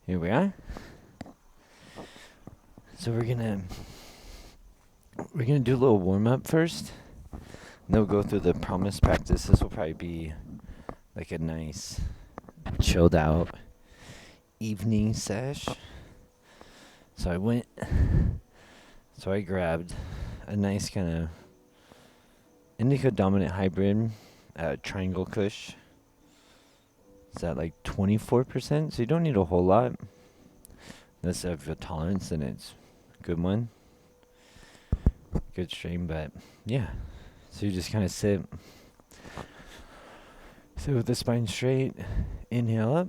Here we are. So we're gonna do a little warm up first. Then we'll go through the promise practice. This will probably be like a nice, chilled out evening sesh. So I grabbed a nice kind of indica dominant hybrid triangle kush. It's at like 24%, so you don't need a whole lot. Unless you have a tolerance, then it's a good one. Good stream, but yeah. So you just kind of sit with the spine straight. Inhale up.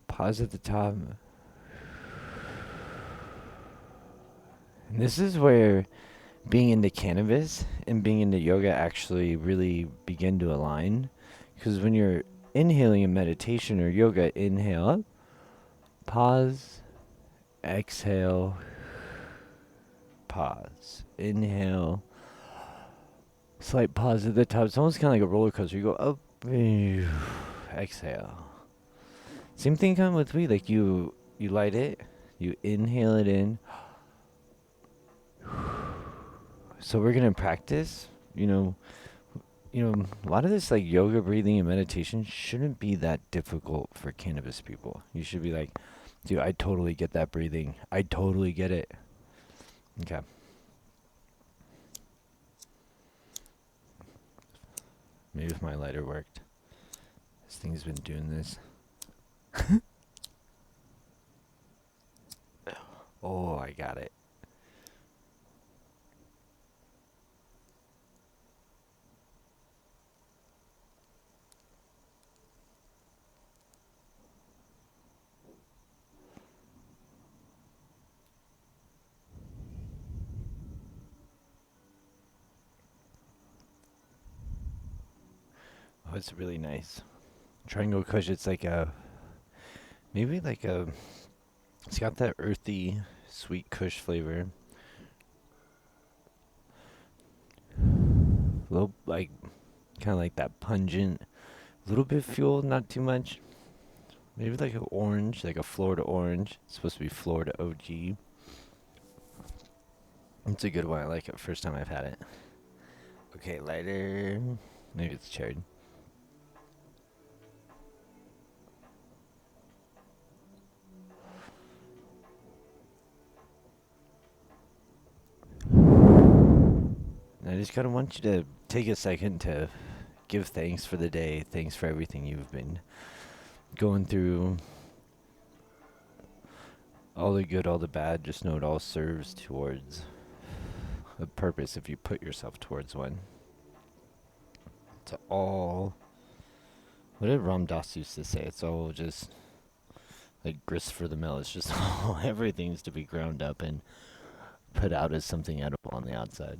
Pause at the top. And this is where being into cannabis and being into yoga actually really begin to align. Because when you're inhaling in meditation or yoga, inhale up, pause, exhale, pause, inhale, slight pause at the top. It's almost kind of like a roller coaster. You go up, exhale. Same thing kind of with weed. Like you light it, you inhale it in. So we're gonna practice. A lot of this like yoga, breathing, and meditation shouldn't be that difficult for cannabis people. You should be like, dude, I totally get that breathing. I totally get it. Okay. Maybe if my lighter worked. This thing's been doing this. Oh, I got it. Oh, it's really nice. Triangle Kush, it's like it's got that earthy, sweet Kush flavor. A little, like, kind of like that pungent, little bit fuel, not too much. Maybe like an orange, like a Florida orange. It's supposed to be Florida OG. It's a good one. I like it. First time I've had it. Okay, lighter. Maybe it's cherry. And I just kind of want you to take a second to give thanks for the day. Thanks for everything you've been going through. All the good, all the bad. Just know it all serves towards a purpose if you put yourself towards one. It's all. What did Ram Dass used to say? It's all just like grist for the mill. It's just all everything's to be ground up and put out as something edible on the outside.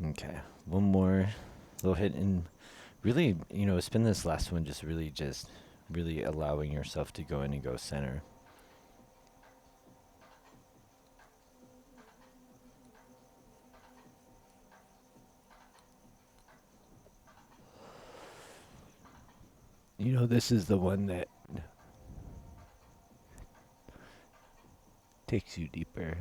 Okay, one more little hit, and really, spend this last one just really allowing yourself to go in and go center. This is the one that takes you deeper.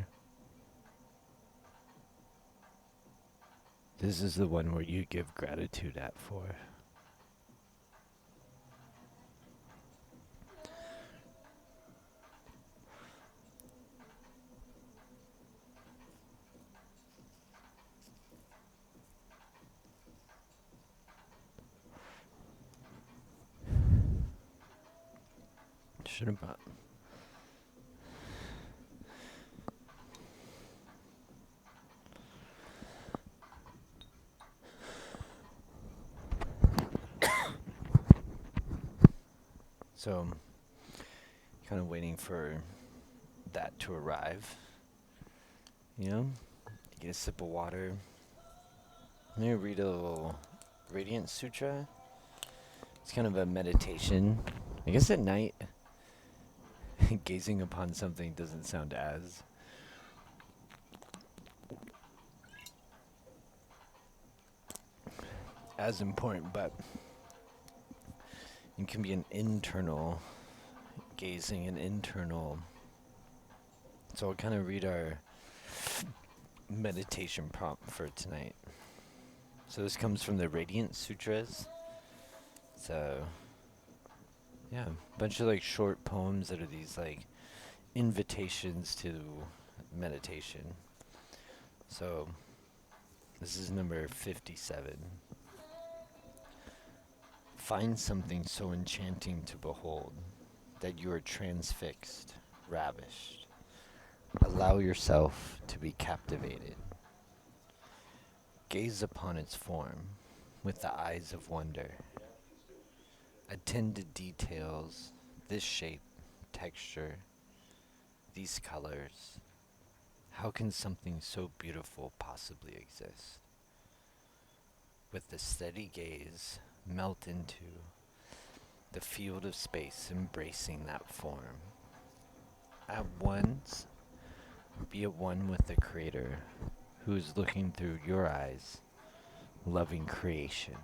This is the one where you give gratitude at for. Should have bought. So, kind of waiting for that to arrive. Get a sip of water. Let me read a little Radiance Sutra. It's kind of a meditation. I guess at night, gazing upon something doesn't sound as as important, but it can be an internal gazing, an internal. So I'll kind of read our meditation prompt for tonight. So this comes from the Radiance Sutras. So yeah, a bunch of like short poems that are these like invitations to meditation. So this is number 57. Find something so enchanting to behold that you are transfixed, ravished. Allow yourself to be captivated. Gaze upon its form with the eyes of wonder. Attend to details, this shape, texture, these colors. How can something so beautiful possibly exist? With the steady gaze, melt into the field of space embracing that form. At once, be at one with the Creator who is looking through your eyes, loving creation.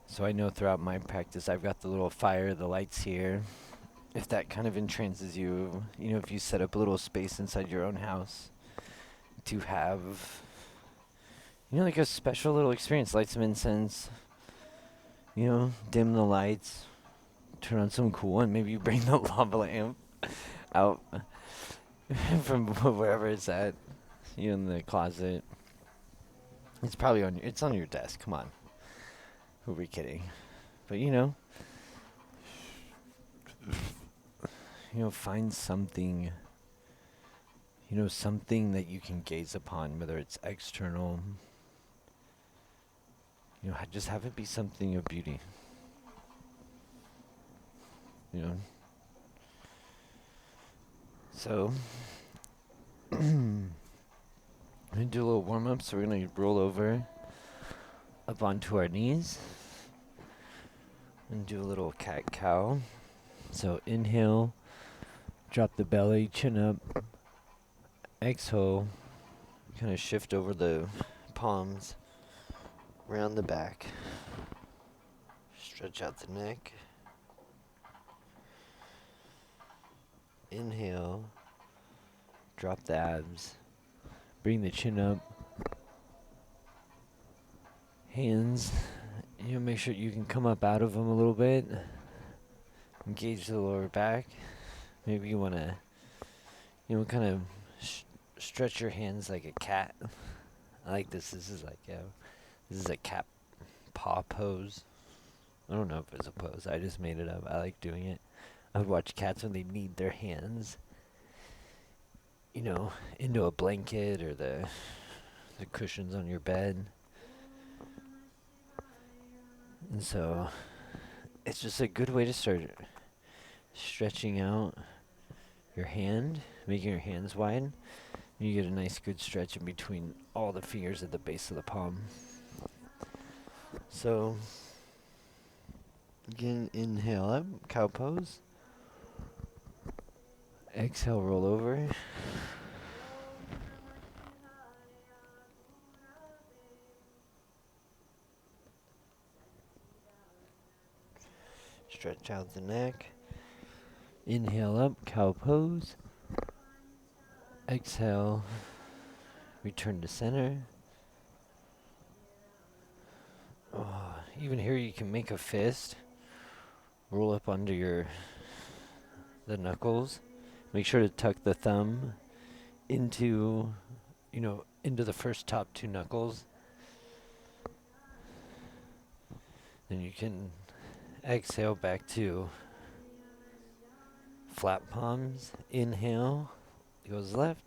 So I know throughout my practice I've got the little fire, the lights here. If that kind of entrances you, if you set up a little space inside your own house to have, like a special little experience, light some incense, dim the lights, turn on some cool, and maybe you bring the lava lamp out from wherever it's at, in the closet. It's probably it's on your desk. Come on. Who are we kidding? But find something, something that you can gaze upon, whether it's external, just have it be something of beauty, So, I'm going to do a little warm-up, so we're going to roll over up onto our knees and do a little cat-cow. So inhale, drop the belly, chin up, exhale, kind of shift over the palms, round the back, stretch out the neck, inhale, drop the abs, bring the chin up, hands, make sure you can come up out of them a little bit, engage the lower back. Maybe you want to, kind of stretch your hands like a cat. I like this. This is a cat paw pose. I don't know if it's a pose. I just made it up. I like doing it. I would watch cats when they knead their hands, into a blanket or the cushions on your bed. And so it's just a good way to start stretching out your hand, making your hands wide. You get a nice good stretch in between all the fingers at the base of the palm. So again, inhale up, cow pose. Exhale, roll over. Stretch out the neck. Inhale up, cow pose. Exhale, return to center. Oh, even here you can make a fist. Roll up under the knuckles. Make sure to tuck the thumb into the first top two knuckles. Then you can exhale back to flat palms. Inhale goes left.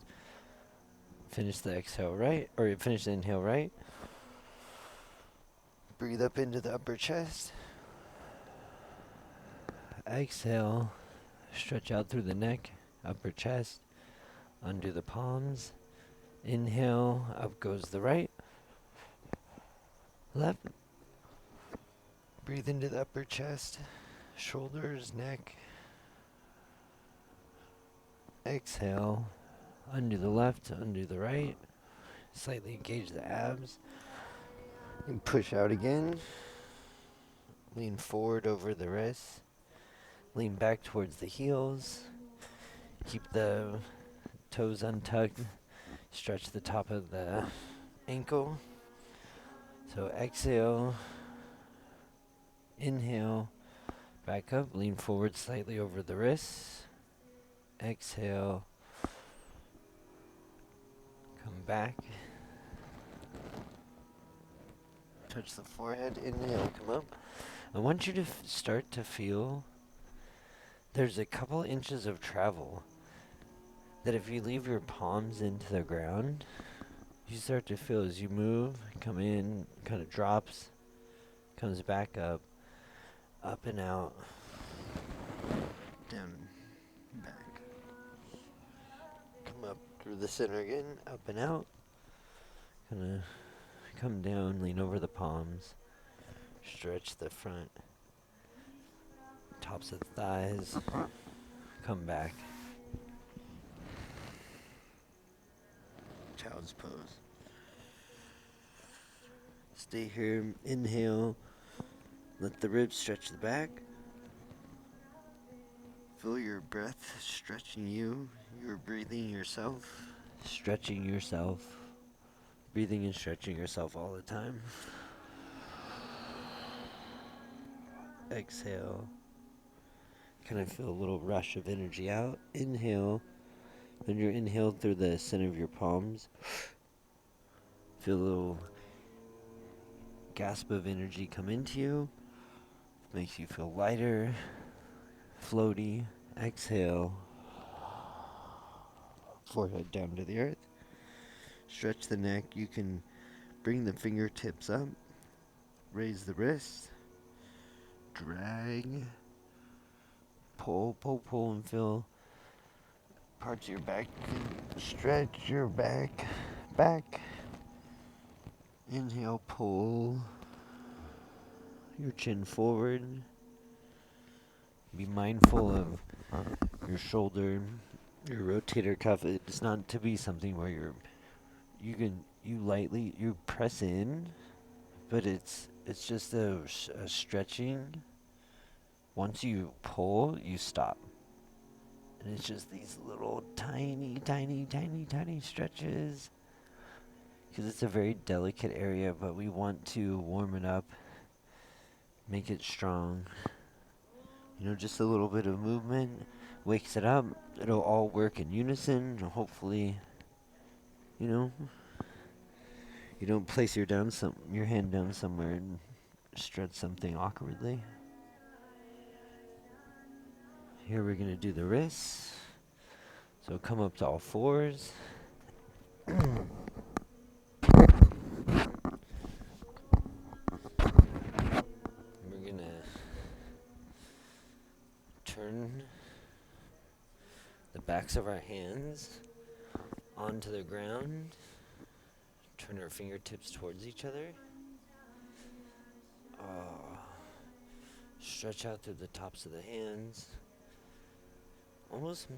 Finish the exhale right, or finish the inhale right. Breathe up into the upper chest. Exhale, stretch out through the neck, upper chest, undo the palms. Inhale, up goes the right, left. Breathe into the upper chest, shoulders, neck. Exhale, undo the left, undo the right. Slightly engage the abs. And push out again. Lean forward over the wrists. Lean back towards the heels. Keep the toes untucked. Stretch the top of the ankle. So exhale. Inhale. Back up. Lean forward slightly over the wrists. Exhale. Come back. Touch the forehead. Inhale. Come up. I want you to start to feel there's a couple inches of travel that if you leave your palms into the ground, you start to feel as you move, come in, kind of drops, comes back up and out, down, back. Come up through the center again, up and out. Kind of come down, lean over the palms, stretch the front, tops of the thighs, come back. Child's pose. Stay here, inhale, let the ribs stretch the back. Feel your breath stretching you. You're breathing yourself, stretching yourself, breathing and stretching yourself all the time. Exhale. Kind of feel a little rush of energy out. Inhale. When you're inhaled through the center of your palms, feel a little gasp of energy come into you. Makes you feel lighter, floaty. Exhale. Forehead down to the earth. Stretch the neck. You can bring the fingertips up. Raise the wrist. Drag. Pull, pull, pull, and feel parts of your back. Stretch your back. Back. Inhale, pull your chin forward. Be mindful of your shoulder, your rotator cuff. It's not to be something where you lightly press in, but it's just a stretching. Once you pull, you stop. And it's just these little tiny, tiny, tiny, tiny stretches. Because it's a very delicate area, but we want to warm it up, make it strong. Just a little bit of movement wakes it up. It'll all work in unison. Hopefully, you don't place your hand down somewhere and stretch something awkwardly. Here we're going to do the wrists. So come up to all fours. We're going to turn the backs of our hands onto the ground. Turn our fingertips towards each other. Stretch out through the tops of the hands. Almost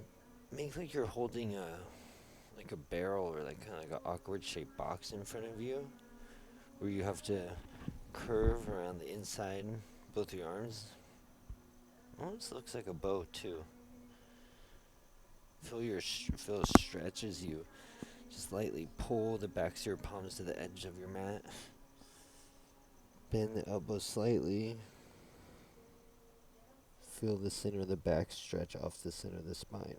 make like you're holding a barrel or kind of like an awkward shaped box in front of you, where you have to curve around the inside, both your arms. Almost looks like a bow too. Feel a stretch as you just lightly pull the backs of your palms to the edge of your mat. Bend the elbows slightly. Feel the center of the back stretch off the center of the spine.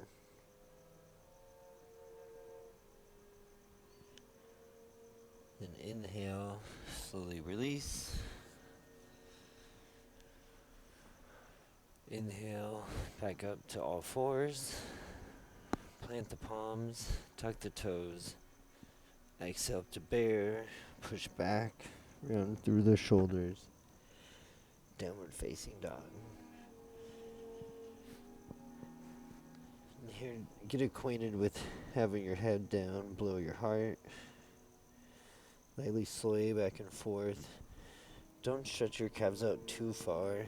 Then inhale, slowly release. Inhale, back up to all fours. Plant the palms, tuck the toes. Exhale up to bear, push back, round through the shoulders. Downward facing dog. And here, get acquainted with having your head down below your heart. Lightly sway back and forth. Don't stretch your calves out too far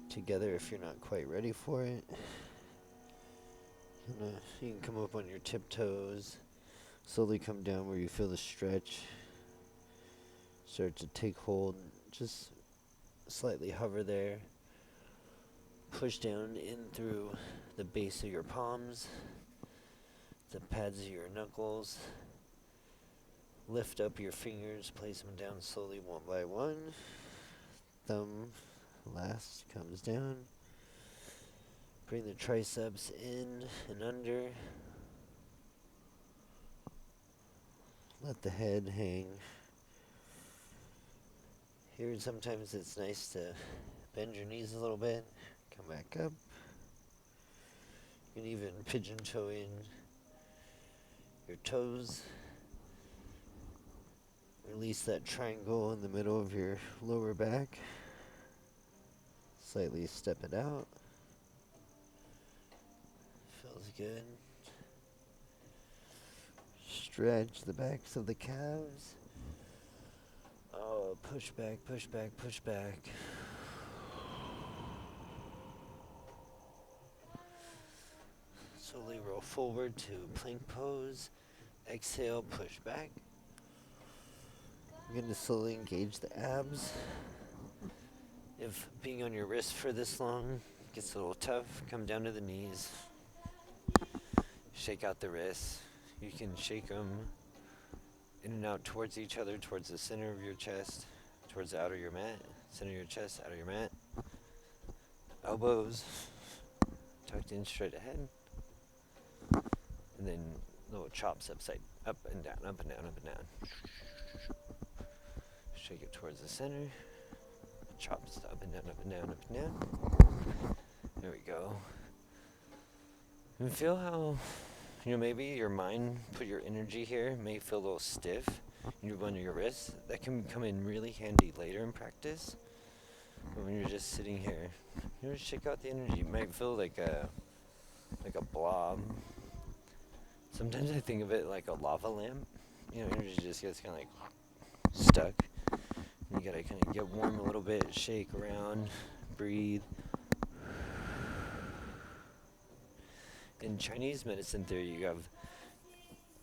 together if you're not quite ready for it. You can come up on your tiptoes. Slowly come down where you feel the stretch start to take hold. Just slightly hover there. Push down in through the base of your palms, the pads of your knuckles. Lift up your fingers, place them down slowly one by one. Thumb last comes down. Bring the triceps in and under. Let the head hang. Here, sometimes it's nice to bend your knees a little bit. Come back up. You can even pigeon toe in your toes. Release that triangle in the middle of your lower back. Slightly step it out. Feels good. Stretch the backs of the calves. Oh, push back, push back, push back. Slowly roll forward to plank pose. Exhale, push back. You're going to slowly engage the abs. If being on your wrist for this long gets a little tough, come down to the knees. Shake out the wrists. You can shake them in and out towards each other, towards the center of your chest, towards the outer of your mat. Center of your chest, outer of your mat. Elbows tucked in straight ahead. And then little chops upside, up and down, up and down, up and down. Shake it towards the center. Chops up and down, up and down, up and down. There we go. And feel how, maybe your mind put your energy here, may feel a little stiff in one of your wrists. That can come in really handy later in practice. But when you're just sitting here, just shake out the energy. You might feel like a blob. Sometimes I think of it like a lava lamp. Energy just gets kind of like stuck. You gotta kind of get warm a little bit, shake around, breathe. In Chinese medicine theory, you have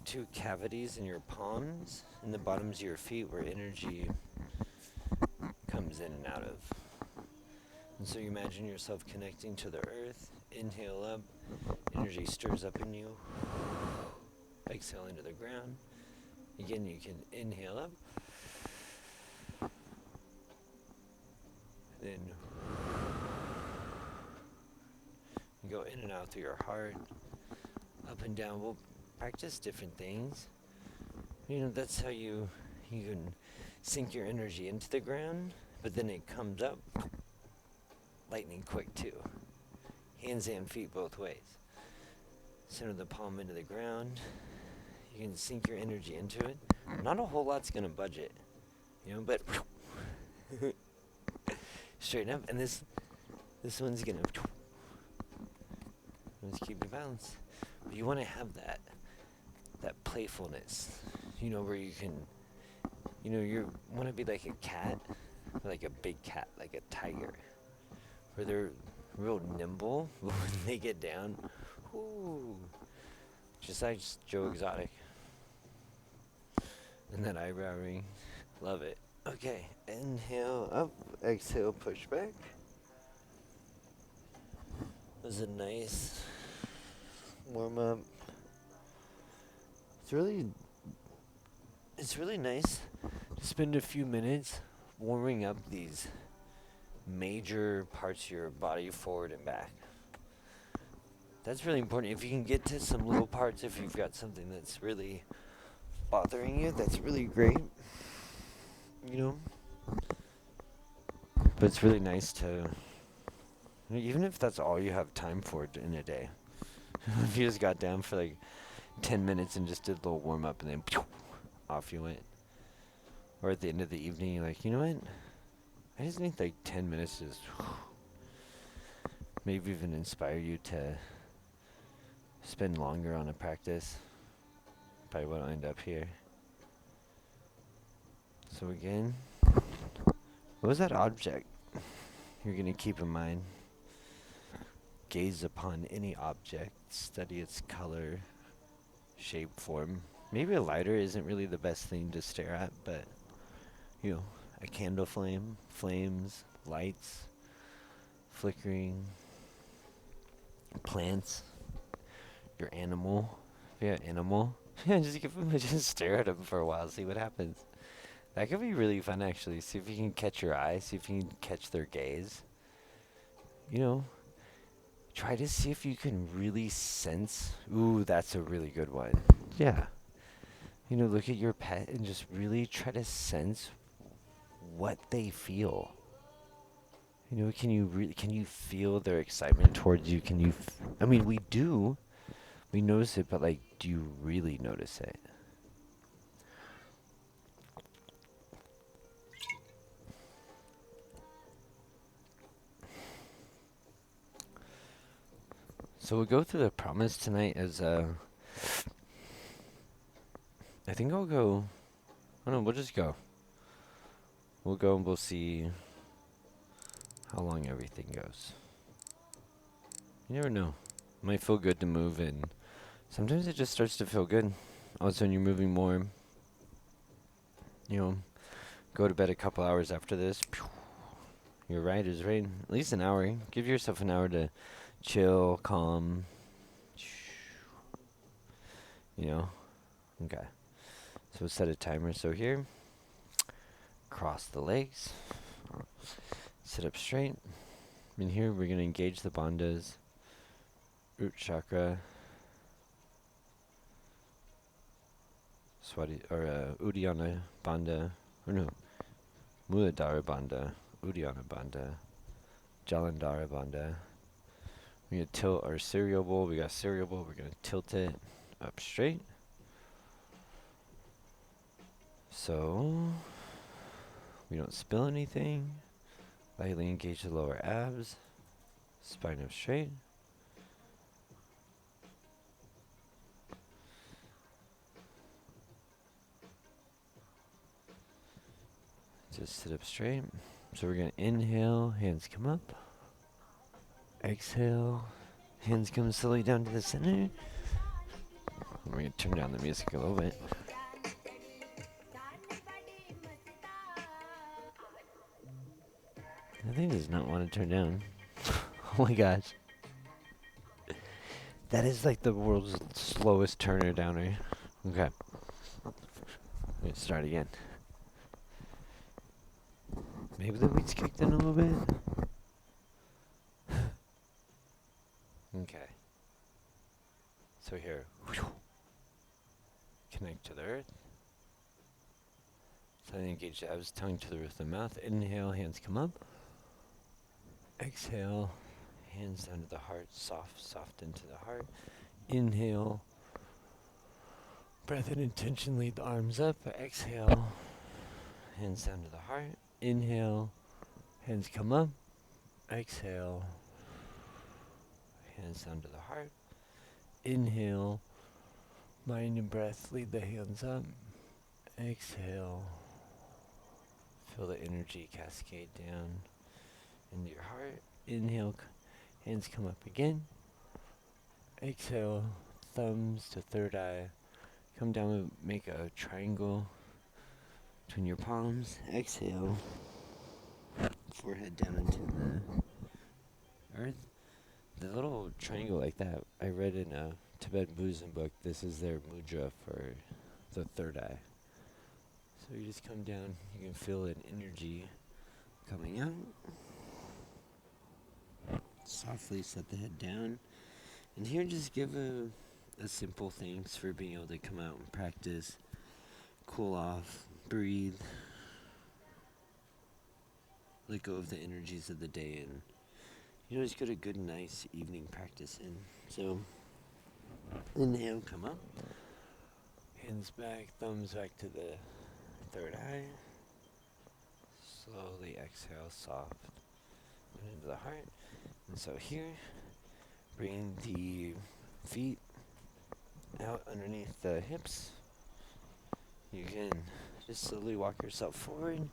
two cavities in your palms and the bottoms of your feet where energy comes in and out of. And so you imagine yourself connecting to the earth. Inhale up, energy stirs up in you. Exhale into the ground. Again, you can inhale up. Then you go in and out through your heart, up and down. We'll practice different things. That's how you can sink your energy into the ground, but then it comes up lightning quick too. Hands and feet both ways. Center the palm into the ground. You can sink your energy into it. Not a whole lot's gonna budge it, but straighten up, and this one's gonna let's keep the balance. But you want to have that playfulness, where you can, you want to be like a cat, like a big cat, like a tiger, where they're real nimble, but when they get down, ooh, just like Joe Exotic. And that eyebrow ring, love it. Okay, inhale up, exhale, push back. It was a nice warm up. It's really nice to spend a few minutes warming up these major parts of your body forward and back. That's really important. If you can get to some little parts, if you've got something that's really bothering you, that's really great. But it's really nice to, even if that's all you have time for in a day. If you just got down for like 10 minutes and just did a little warm up and then off you went. Or at the end of the evening, you're like, you know what? I just need like 10 minutes to just maybe even inspire you to spend longer on a practice. Probably won't end up here. So again, what was that object you're going to keep in mind? Gaze upon any object, study its color, shape, form. Maybe a lighter isn't really the best thing to stare at, but you know, a candle flame, flames, lights, flickering, plants, your animal. Yeah, animal. Yeah, just give them, just stare at them for a while, see what happens. That could be really fun, actually. See if you can catch your eye, see if you can catch their gaze. You know, try to see if you can really sense. Ooh, that's a really good one. Yeah. You know, look at your pet and just really try to sense what they feel. You know, can you feel their excitement towards you? I mean, we do. We notice it, but like, do you really notice it? So we'll go through the promise tonight as I think I'll go. Oh no, we'll just go. We'll go and we'll see how long everything goes. You never know. It might feel good to move, and sometimes it just starts to feel good. All of a sudden, you're moving more. You know, go to bed a couple hours after this. Your ride is right. At least an hour. Give yourself an hour to chill, calm. You know? Okay. So set a timer. So here, cross the legs. Sit up straight. In here, we're going to engage the bandhas, root chakra, Uddiyana bandha, or no, Muladhara bandha, Uddiyana bandha, Jalandhara bandha. We're going to tilt our cereal bowl. We got cereal bowl. We're going to tilt it up straight. So we don't spill anything. Lightly engage the lower abs. Spine up straight. Just sit up straight. So we're going to inhale, hands come up. Exhale, hands come slowly down to the center. We're going to turn down the music a little bit. That thing does not want to turn down. Oh my gosh. That is like the world's slowest turner downer. Okay. Let's start again. Maybe the weeds kicked in a little bit. Okay. So here. Connect to the earth. Slightly engage the abs, tongue to the roof of the mouth. Inhale, hands come up. Exhale, hands down to the heart, soft into the heart. Inhale, breath and intention, lead the arms up. Exhale, hands down to the heart. Inhale, hands come up. Exhale, hands down to the heart. Inhale, mind and breath, lead the hands up. Exhale, feel the energy cascade down into your heart. Inhale, hands come up again. Exhale, thumbs to third eye. Come down and make a triangle between your palms. Exhale, forehead down into the earth. The little triangle like that, I read in a Tibetan Buddhism book. This is their mudra for the third eye. So you just come down, you can feel an energy coming out. Softly set the head down. And here just give a simple thanks for being able to come out and practice. Cool off, breathe. Let go of the energies of the day and just get a good, nice evening practice in. So, inhale, come up. Hands back, thumbs back to the third eye. Slowly exhale, soft, into the heart. And so here, bring the feet out underneath the hips. You can just slowly walk yourself forward.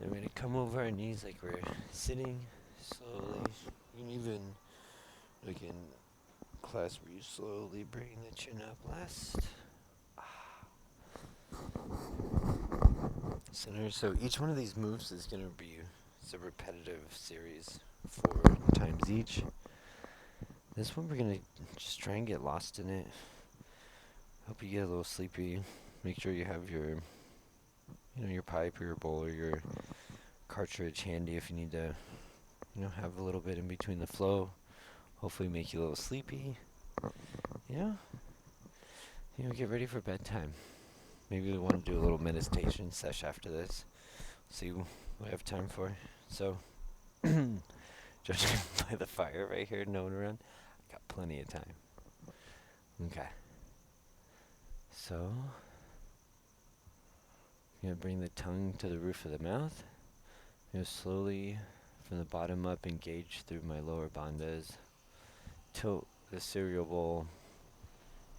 Then we're going to come over our knees like we're sitting slowly. You can even look in class where you slowly bring the chin up last. center. So each one of these moves is going to be it's a repetitive series, 4 times each. This one we're going to just try and get lost in it. Hope you get a little sleepy. Make sure you have your pipe or your bowl or your cartridge handy if you need to, have a little bit in between the flow. Hopefully make you a little sleepy. Yeah. Get ready for bedtime. Maybe we want to do a little meditation sesh after this. See what I have time for. So, judging by the fire right here, no one around, I got plenty of time. Okay. So, I'm gonna bring the tongue to the roof of the mouth. Slowly, from the bottom up, engage through my lower bandhas. Tilt the cereal bowl.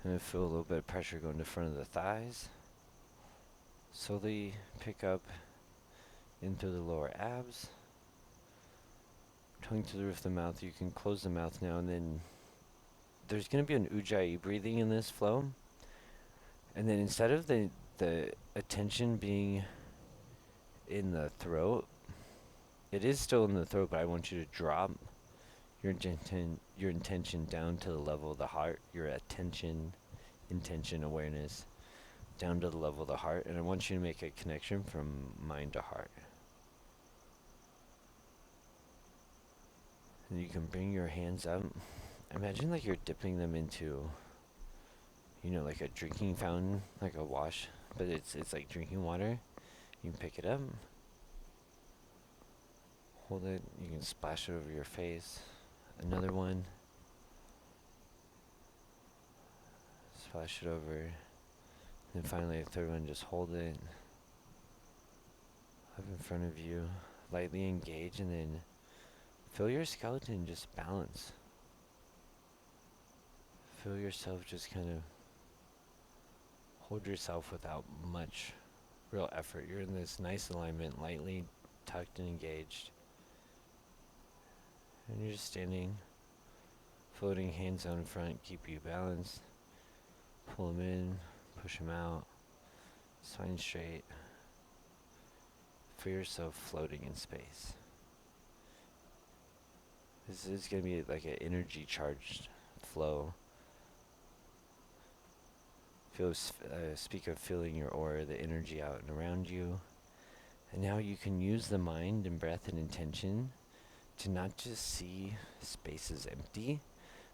And I feel a little bit of pressure going to the front of the thighs. Slowly pick up into the lower abs. Tongue to the roof of the mouth. You can close the mouth now, and then there's going to be an ujjayi breathing in this flow. And then instead of the attention being in the throat, it is still in the throat, but I want you to drop your intention down to the level of the heart, your intention, awareness, down to the level of the heart, and I want you to make a connection from mind to heart. And you can bring your hands up. Imagine like you're dipping them into, like a drinking fountain, like a wash, but it's like drinking water. You can pick it up, hold it, you can splash it over your face. Another one. Splash it over. And finally a third one, just hold it up in front of you. Lightly engage and then feel your skeleton just balance. Feel yourself just kind of hold yourself without much real effort. You're in this nice alignment, lightly tucked and engaged. And you're just standing, floating hands out in front, keep you balanced. Pull them in, push them out, spine straight. Feel yourself floating in space. This is going to be like an energy charged flow. Speak of feeling your aura, the energy out and around you. And now you can use the mind and breath and intention to not just see space as empty,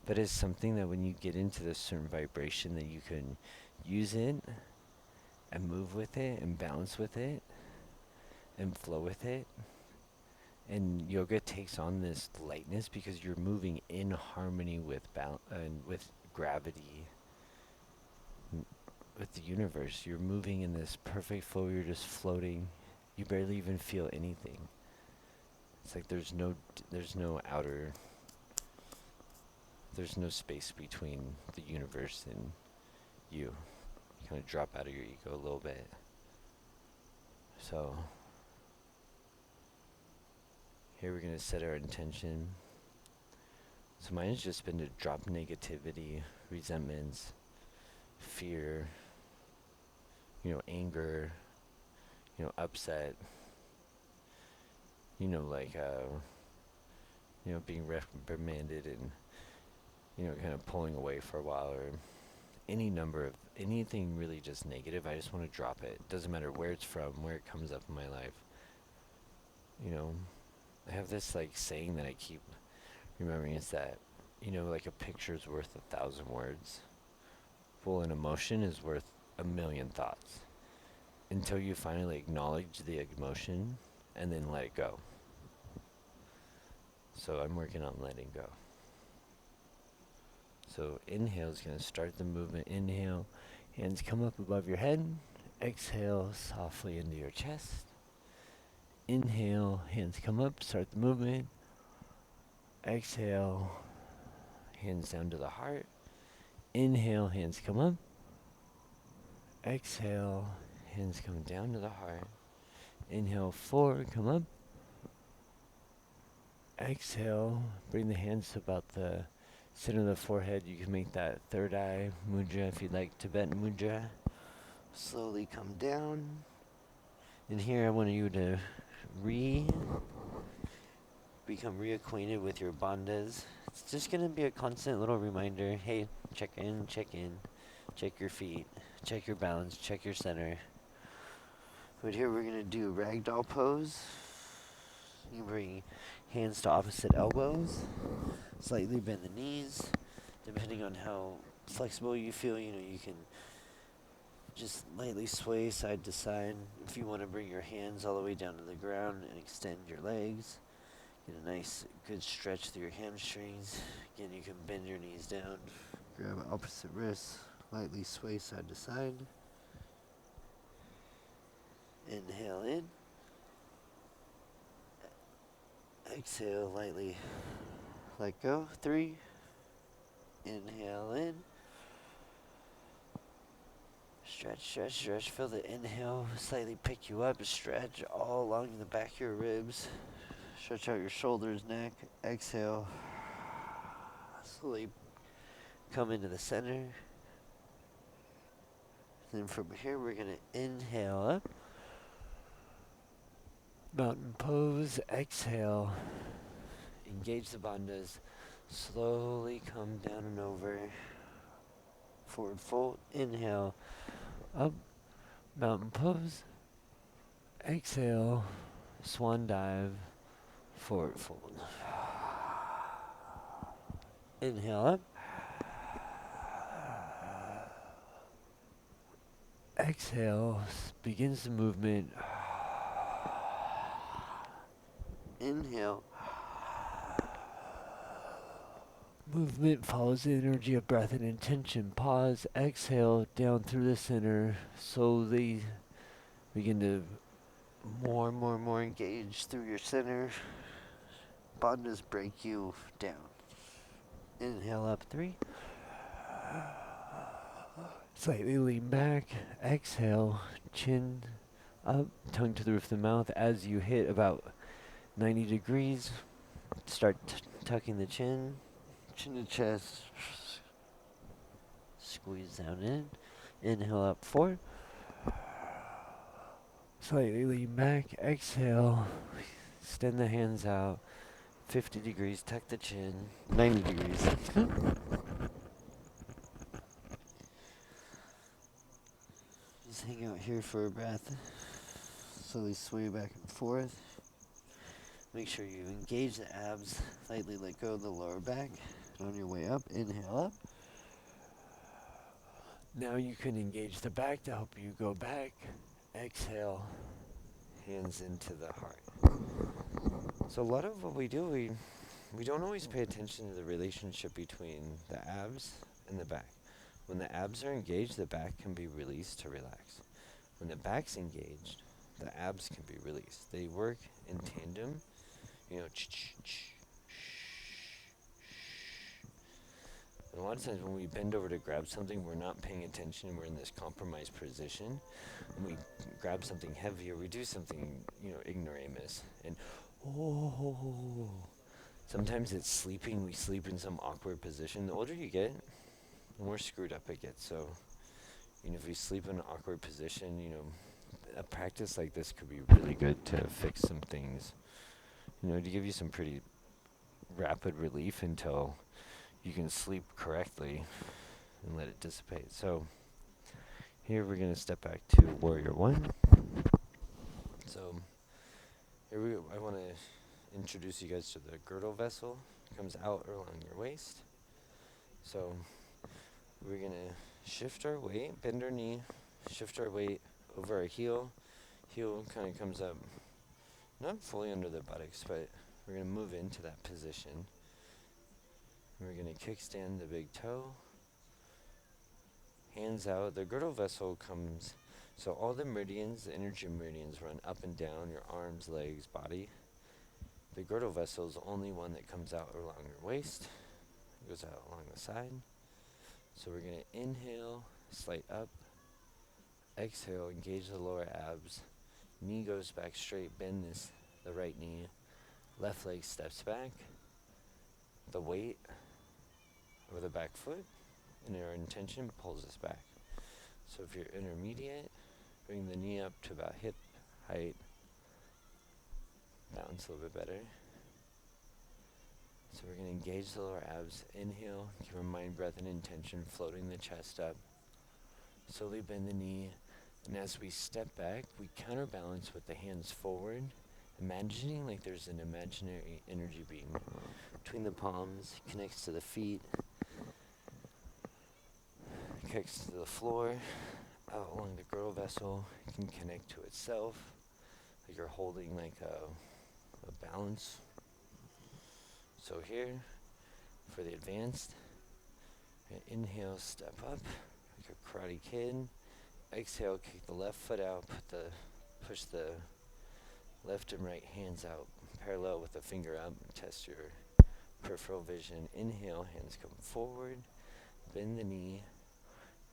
but as something that when you get into this certain vibration that you can use it and move with it and balance with it and flow with it. And yoga takes on this lightness because you're moving in harmony with with gravity, with the universe. You're moving in this perfect flow. You're just floating. You barely even feel anything. It's like there's no space between the universe and you. You kind of drop out of your ego a little bit. So here we're going to set our intention. So mine has just been to drop negativity, resentments, fear, anger, upset, being reprimanded and, kind of pulling away for a while, or anything really just negative. I just want to drop it. Doesn't matter where it's from, where it comes up in my life. I have this like saying that I keep remembering, is that, like a picture's worth 1,000 words. Well, an emotion is worth 1,000,000 thoughts. Until you finally acknowledge the emotion and then let it go. So I'm working on letting go. So inhale is going to start the movement. Inhale, hands come up above your head. Exhale softly into your chest. Inhale, hands come up, start the movement. Exhale, hands down to the heart. Inhale, hands come up. Exhale, hands come down to the heart. Inhale, forward, come up. Exhale, bring the hands to about the center of the forehead. You can make that third eye mudra if you'd like, Tibetan mudra. Slowly come down. And here I want you to become reacquainted with your bandhas. It's just gonna be a constant little reminder. Hey, check in, check in, check your feet, check your balance, check your center. But here we're gonna do ragdoll pose. You bring hands to opposite elbows, slightly bend the knees. Depending on how flexible you feel, you can just lightly sway side to side. If you want to bring your hands all the way down to the ground and extend your legs, get a nice, good stretch through your hamstrings. Again, you can bend your knees down, grab opposite wrists, lightly sway side to side. Inhale in. Exhale, lightly let go. 3. Inhale in. Stretch, stretch, stretch. Feel the inhale slightly pick you up. Stretch all along the back of your ribs. Stretch out your shoulders, neck. Exhale. Slowly come into the center. Then from here, we're going to inhale up. Mountain pose. Exhale. Engage the bandhas. Slowly come down and over. Forward fold. Inhale. Up. Mountain pose. Exhale. Swan dive. Forward fold. Inhale up. Exhale. Begins the movement. Inhale. Movement follows the energy of breath and intention. Pause. Exhale down through the center. Slowly begin to more and more engage through your center. Bandhas break you down. Inhale up. 3. Slightly lean back. Exhale. Chin up. Tongue to the roof of the mouth. As you hit about 90 degrees, start tucking the chin. Chin to chest. Squeeze down in. Inhale up. 4. Slightly lean back. Exhale. Extend the hands out. 50 degrees. Tuck the chin. 90 degrees. Just hang out here for a breath. Slowly sway back and forth. Make sure you engage the abs. Lightly let go of the lower back. And on your way up, inhale up. Now you can engage the back to help you go back. Exhale. Hands into the heart. So a lot of what we do, we don't always pay attention to the relationship between the abs and the back. When the abs are engaged, the back can be released to relax. When the back's engaged, the abs can be released. They work in tandem. And a lot of times when we bend over to grab something, we're not paying attention. We're in this compromised position. When we grab something heavier, we do something, ignoramus. And sometimes it's sleeping. We sleep in some awkward position. The older you get, the more screwed up it gets. So, if we sleep in an awkward position, a practice like this could be really good to fix some things. To give you some pretty rapid relief until you can sleep correctly and let it dissipate. So here we're going to step back to Warrior 1. So here I want to introduce you guys to the girdle vessel. It comes out along your waist. So we're going to shift our weight, bend our knee, shift our weight over our heel. Heel kind of comes up, not fully under the buttocks, but we're going to move into that position. We're going to kickstand the big toe. Hands out. The girdle vessel comes, so all the meridians, the energy meridians run up and down your arms, legs, body. The girdle vessel is the only one that comes out along your waist. It goes out along the side. So we're going to inhale, slight up. Exhale, engage the lower abs. Knee goes back straight, bend the right knee. Left leg steps back. The weight of the back foot and our intention pulls us back. So if you're intermediate, bring the knee up to about hip height, balance a little bit better. So we're going to engage the lower abs. Inhale, keep our mind, breath, and intention floating the chest up. Slowly bend the knee. And as we step back, we counterbalance with the hands forward, imagining like there's an imaginary energy beam between the palms, connects to the feet, connects to the floor, out along the girdle vessel, can connect to itself, like you're holding like a balance. So here, for the advanced, inhale, step up, like a karate kid. Exhale, kick the left foot out, push the left and right hands out, parallel with the finger up, test your peripheral vision. Inhale, hands come forward, bend the knee.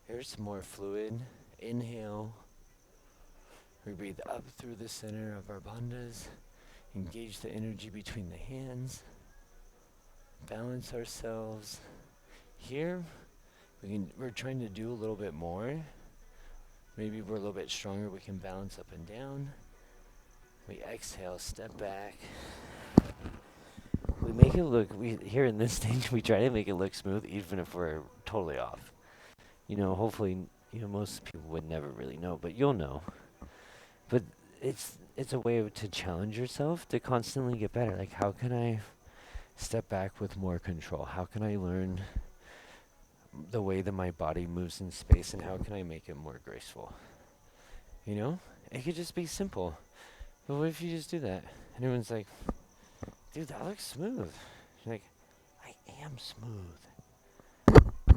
Here's some more fluid. Inhale, we breathe up through the center of our bandhas, engage the energy between the hands, balance ourselves. Here, we're trying to do a little bit more. Maybe we're a little bit stronger, we can balance up and down. We exhale, step back. We make it look, here in this stage, we try to make it look smooth even if we're totally off. Hopefully, most people would never really know, but you'll know. But it's a way to challenge yourself to constantly get better. Like, how can I step back with more control? How can I learn the way that my body moves in space, and how can I make it more graceful? It could just be simple. But what if you just do that? And everyone's like, dude, that looks smooth. You're like, I am smooth.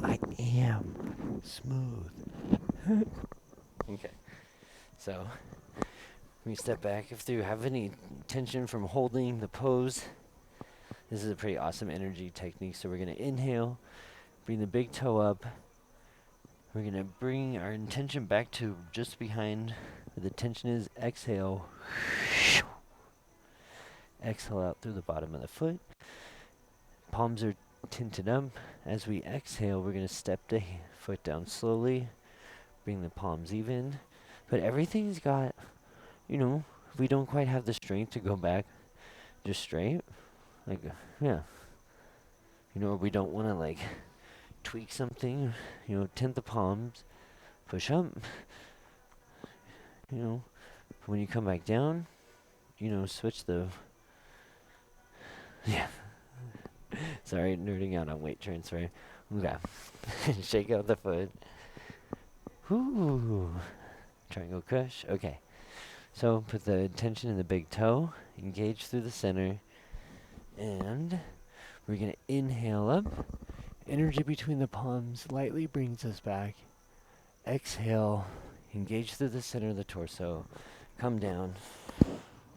I am smooth. Okay. So, when you step back, if you have any tension from holding the pose, this is a pretty awesome energy technique. So we're going to inhale, bring the big toe up. We're going to bring our intention back to just behind where the tension is. Exhale. Exhale out through the bottom of the foot. Palms are tinted up. As we exhale, we're going to step the foot down slowly. Bring the palms even. But everything's got, we don't quite have the strength to go back just straight. Like, yeah. We don't want to, tweak something. Tint the palms. Push up. When you come back down, switch the... Yeah. Sorry, nerding out on weight transfer. Okay. Shake out the foot. Whoo. Triangle crush. Okay. So put the tension in the big toe. Engage through the center. And we're going to inhale up. Energy between the palms lightly brings us back. Exhale. Engage through the center of the torso. Come down.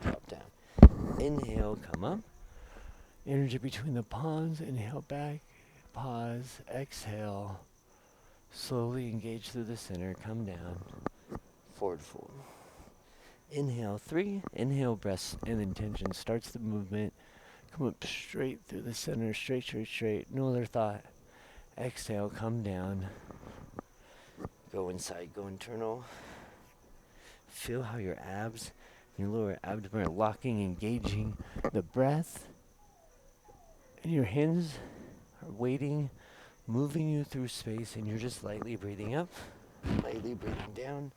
Drop down. Inhale, come up. Energy between the palms. Inhale back. Pause. Exhale. Slowly engage through the center. Come down. Forward fold. Inhale, 3. Inhale, breath and intention starts the movement. Come up straight through the center. Straight, straight, straight. No other thought. Exhale, come down. Go inside, go internal. Feel how your abs, your lower abdomen are locking, engaging the breath. And your hands are waiting, moving you through space, and you're just lightly breathing up, lightly breathing down.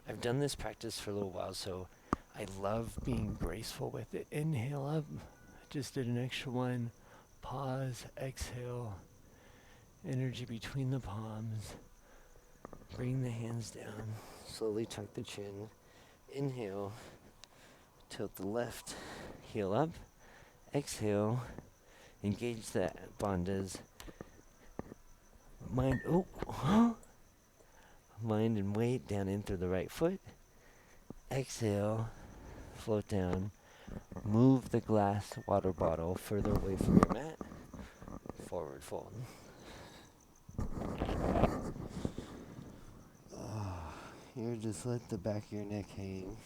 I've done this practice for a little while, so I love being graceful with it. Inhale up. Just did an extra one. Pause, exhale. Energy between the palms. Bring the hands down. Slowly tuck the chin. Inhale. Tilt the left heel up. Exhale. Engage the bandhas. Mind and weight down in through the right foot. Exhale. Float down. Move the glass water bottle further away from your mat. Forward fold. Here, just let the back of your neck hang.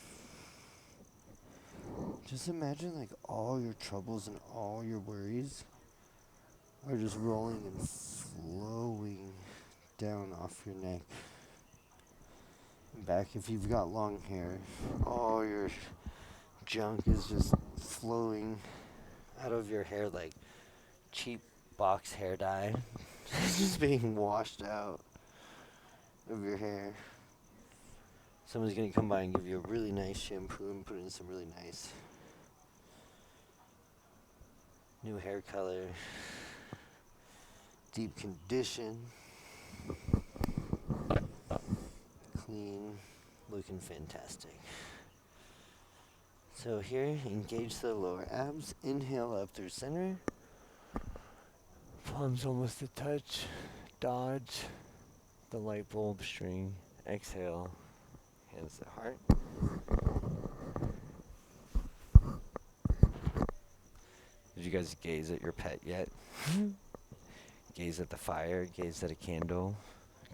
Just imagine all your troubles and all your worries are just rolling and flowing down off your neck. back. If you've got long hair, all your junk is just flowing out of your hair like cheap box hair dye. It's just being washed out of your hair. Someone's gonna come by and give you a really nice shampoo and put in some really nice new hair color, deep condition, clean, looking fantastic. So here, engage the lower abs, inhale up through center, palms almost a touch, dodge the light bulb string, exhale, hands to heart. Did you guys gaze at your pet yet? Gaze at the fire, gaze at a candle,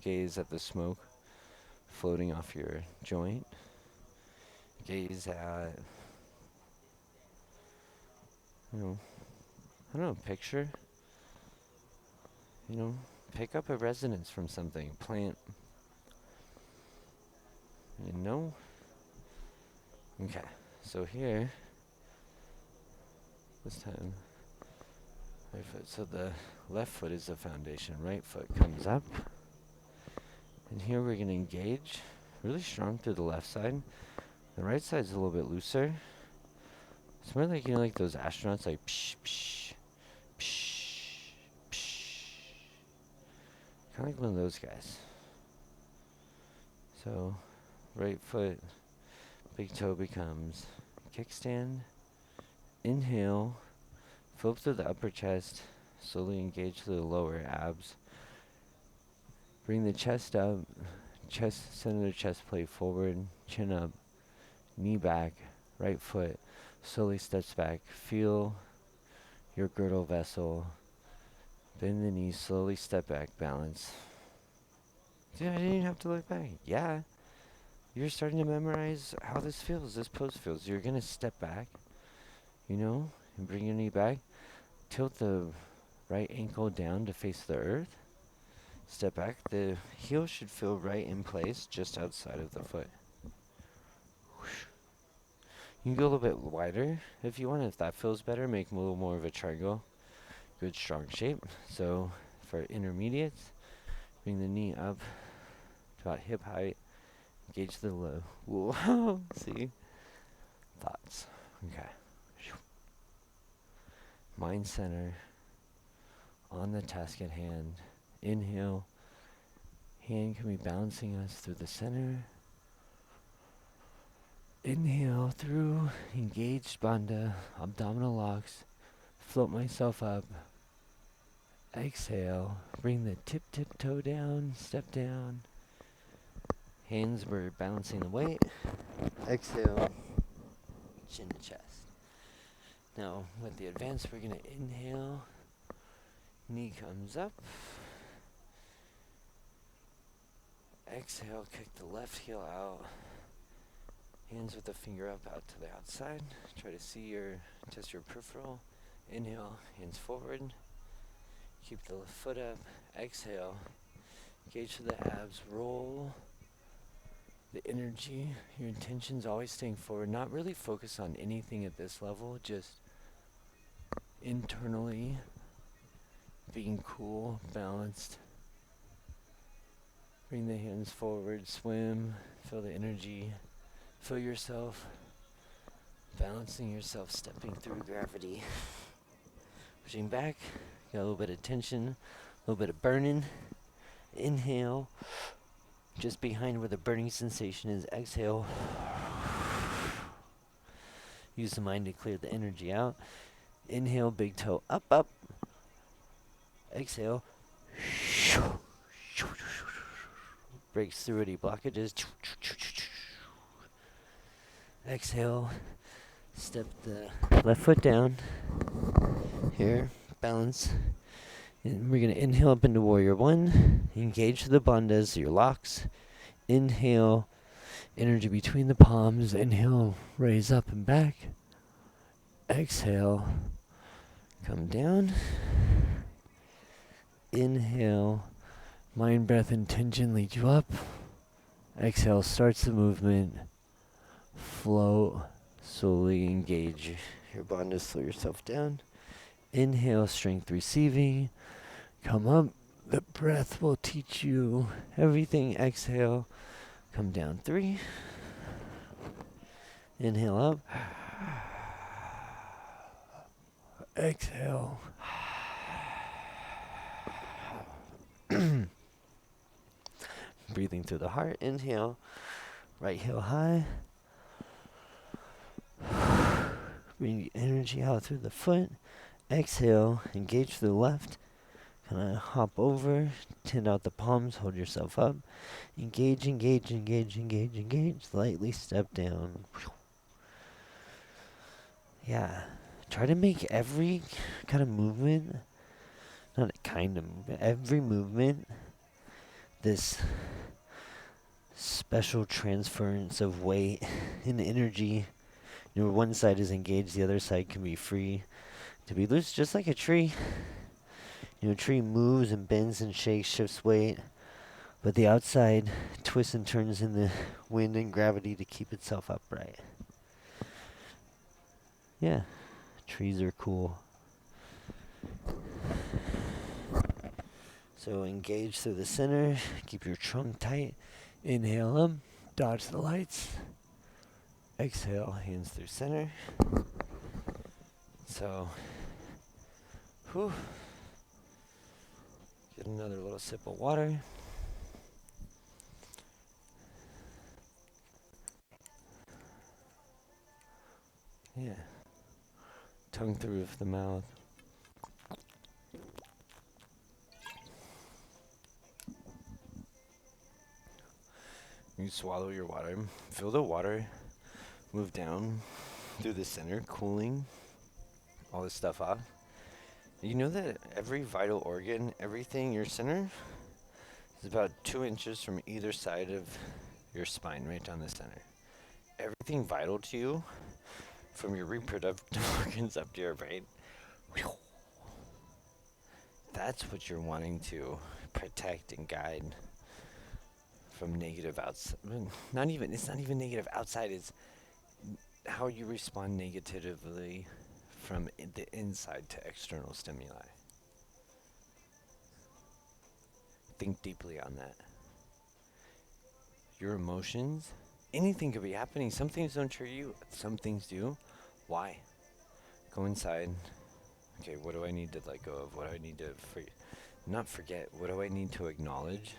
gaze at the smoke floating off your joint, gaze at, I don't know, picture, pick up a resonance from something, plant, Okay, so here, this time, right foot, so the left foot is the foundation, right foot comes up, and here we're going to engage really strong through the left side. The right side's a little bit looser. It's more like, like those astronauts, like psh, psh, psh, psh. Kind of like one of those guys. So, right foot, big toe becomes kickstand. Inhale, fill up through the upper chest, slowly engage through the lower abs. Bring the chest up, center the chest plate forward, chin up, knee back, right foot slowly steps back. Feel your girdle vessel. Bend the knees, slowly step back, balance. See, I didn't even have to look back. Yeah. You're starting to memorize how this feels, this pose feels. You're going to step back, and bring your knee back. Tilt the right ankle down to face the earth. Step back. The heel should feel right in place, just outside of the foot. You can go a little bit wider if you want. If that feels better, make a little more of a triangle. Good, strong shape. So for intermediates, bring the knee up to about hip height. Engage the low. Whoa. See? Thoughts. Okay. Mind center on the task at hand. Inhale. Hand can be bouncing us through the center. Inhale through engaged bandha, abdominal locks. Float myself up. Exhale. Bring the tip toe down. Step down. Hands were balancing the weight. Exhale. Chin to chest. Now, with the advance, we're going to inhale. Knee comes up. Exhale, kick the left heel out. Hands with the finger up out to the outside. Try to see just your peripheral. Inhale, hands forward. Keep the left foot up. Exhale. Engage to the abs. Roll the energy. Your intention's always staying forward. Not really focus on anything at this level. Just internally being cool, balanced. Bring the hands forward. Swim. Feel the energy. Feel yourself balancing yourself, stepping through gravity. Pushing back. Got a little bit of tension, a little bit of burning. Inhale. Just behind where the burning sensation is, exhale. Use the mind to clear the energy out. Inhale, big toe up, up. Exhale. Breaks through any blockages. Exhale. Step the left foot down. Here, balance. And we're going to inhale up into warrior one. Engage the bandhas, your locks. Inhale, energy between the palms. Inhale, raise up and back. Exhale, come down. Inhale, mind, breath, intention lead you up. Exhale starts the movement. Float. Slowly engage your bond to slow yourself down. Inhale, strength receiving. Come up. The breath will teach you everything. Exhale. Come down 3. Inhale up. Exhale. Breathing through the heart. Inhale. Right heel high. Bring the energy out through the foot. Exhale. Engage to the left. Kind of hop over. Tend out the palms. Hold yourself up. Engage, engage, engage, engage, engage. Lightly step down. Yeah. Try to make every kind of movement, not a kind of movement, every movement this special transference of weight and energy. You know, one side is engaged, the other side can be free to be loose, just like a tree. You know, a tree moves and bends and shakes, shifts weight, but the outside twists and turns in the wind and gravity to keep itself upright. Yeah, trees are cool. So engage through the center, keep your trunk tight. Inhale up, dodge the lights. Exhale, hands through center. So, whew. Get another little sip of water. Yeah. Tongue through the mouth. You swallow your water. Feel the water move down through the center, cooling all this stuff off. You know that every vital organ, everything, your center is about 2 inches from either side of your spine, right down the center. Everything vital to you, from your reproductive organs up to your brain, that's what you're wanting to protect and guide from negative outside. It's not even negative outside, it's how you respond negatively from the inside to external stimuli. Think deeply on that. Your emotions, anything could be happening. Some things don't trigger you, some things do. Why? Go inside. Okay, what do I need to let go of? What do I need to not forget? What do I need to acknowledge?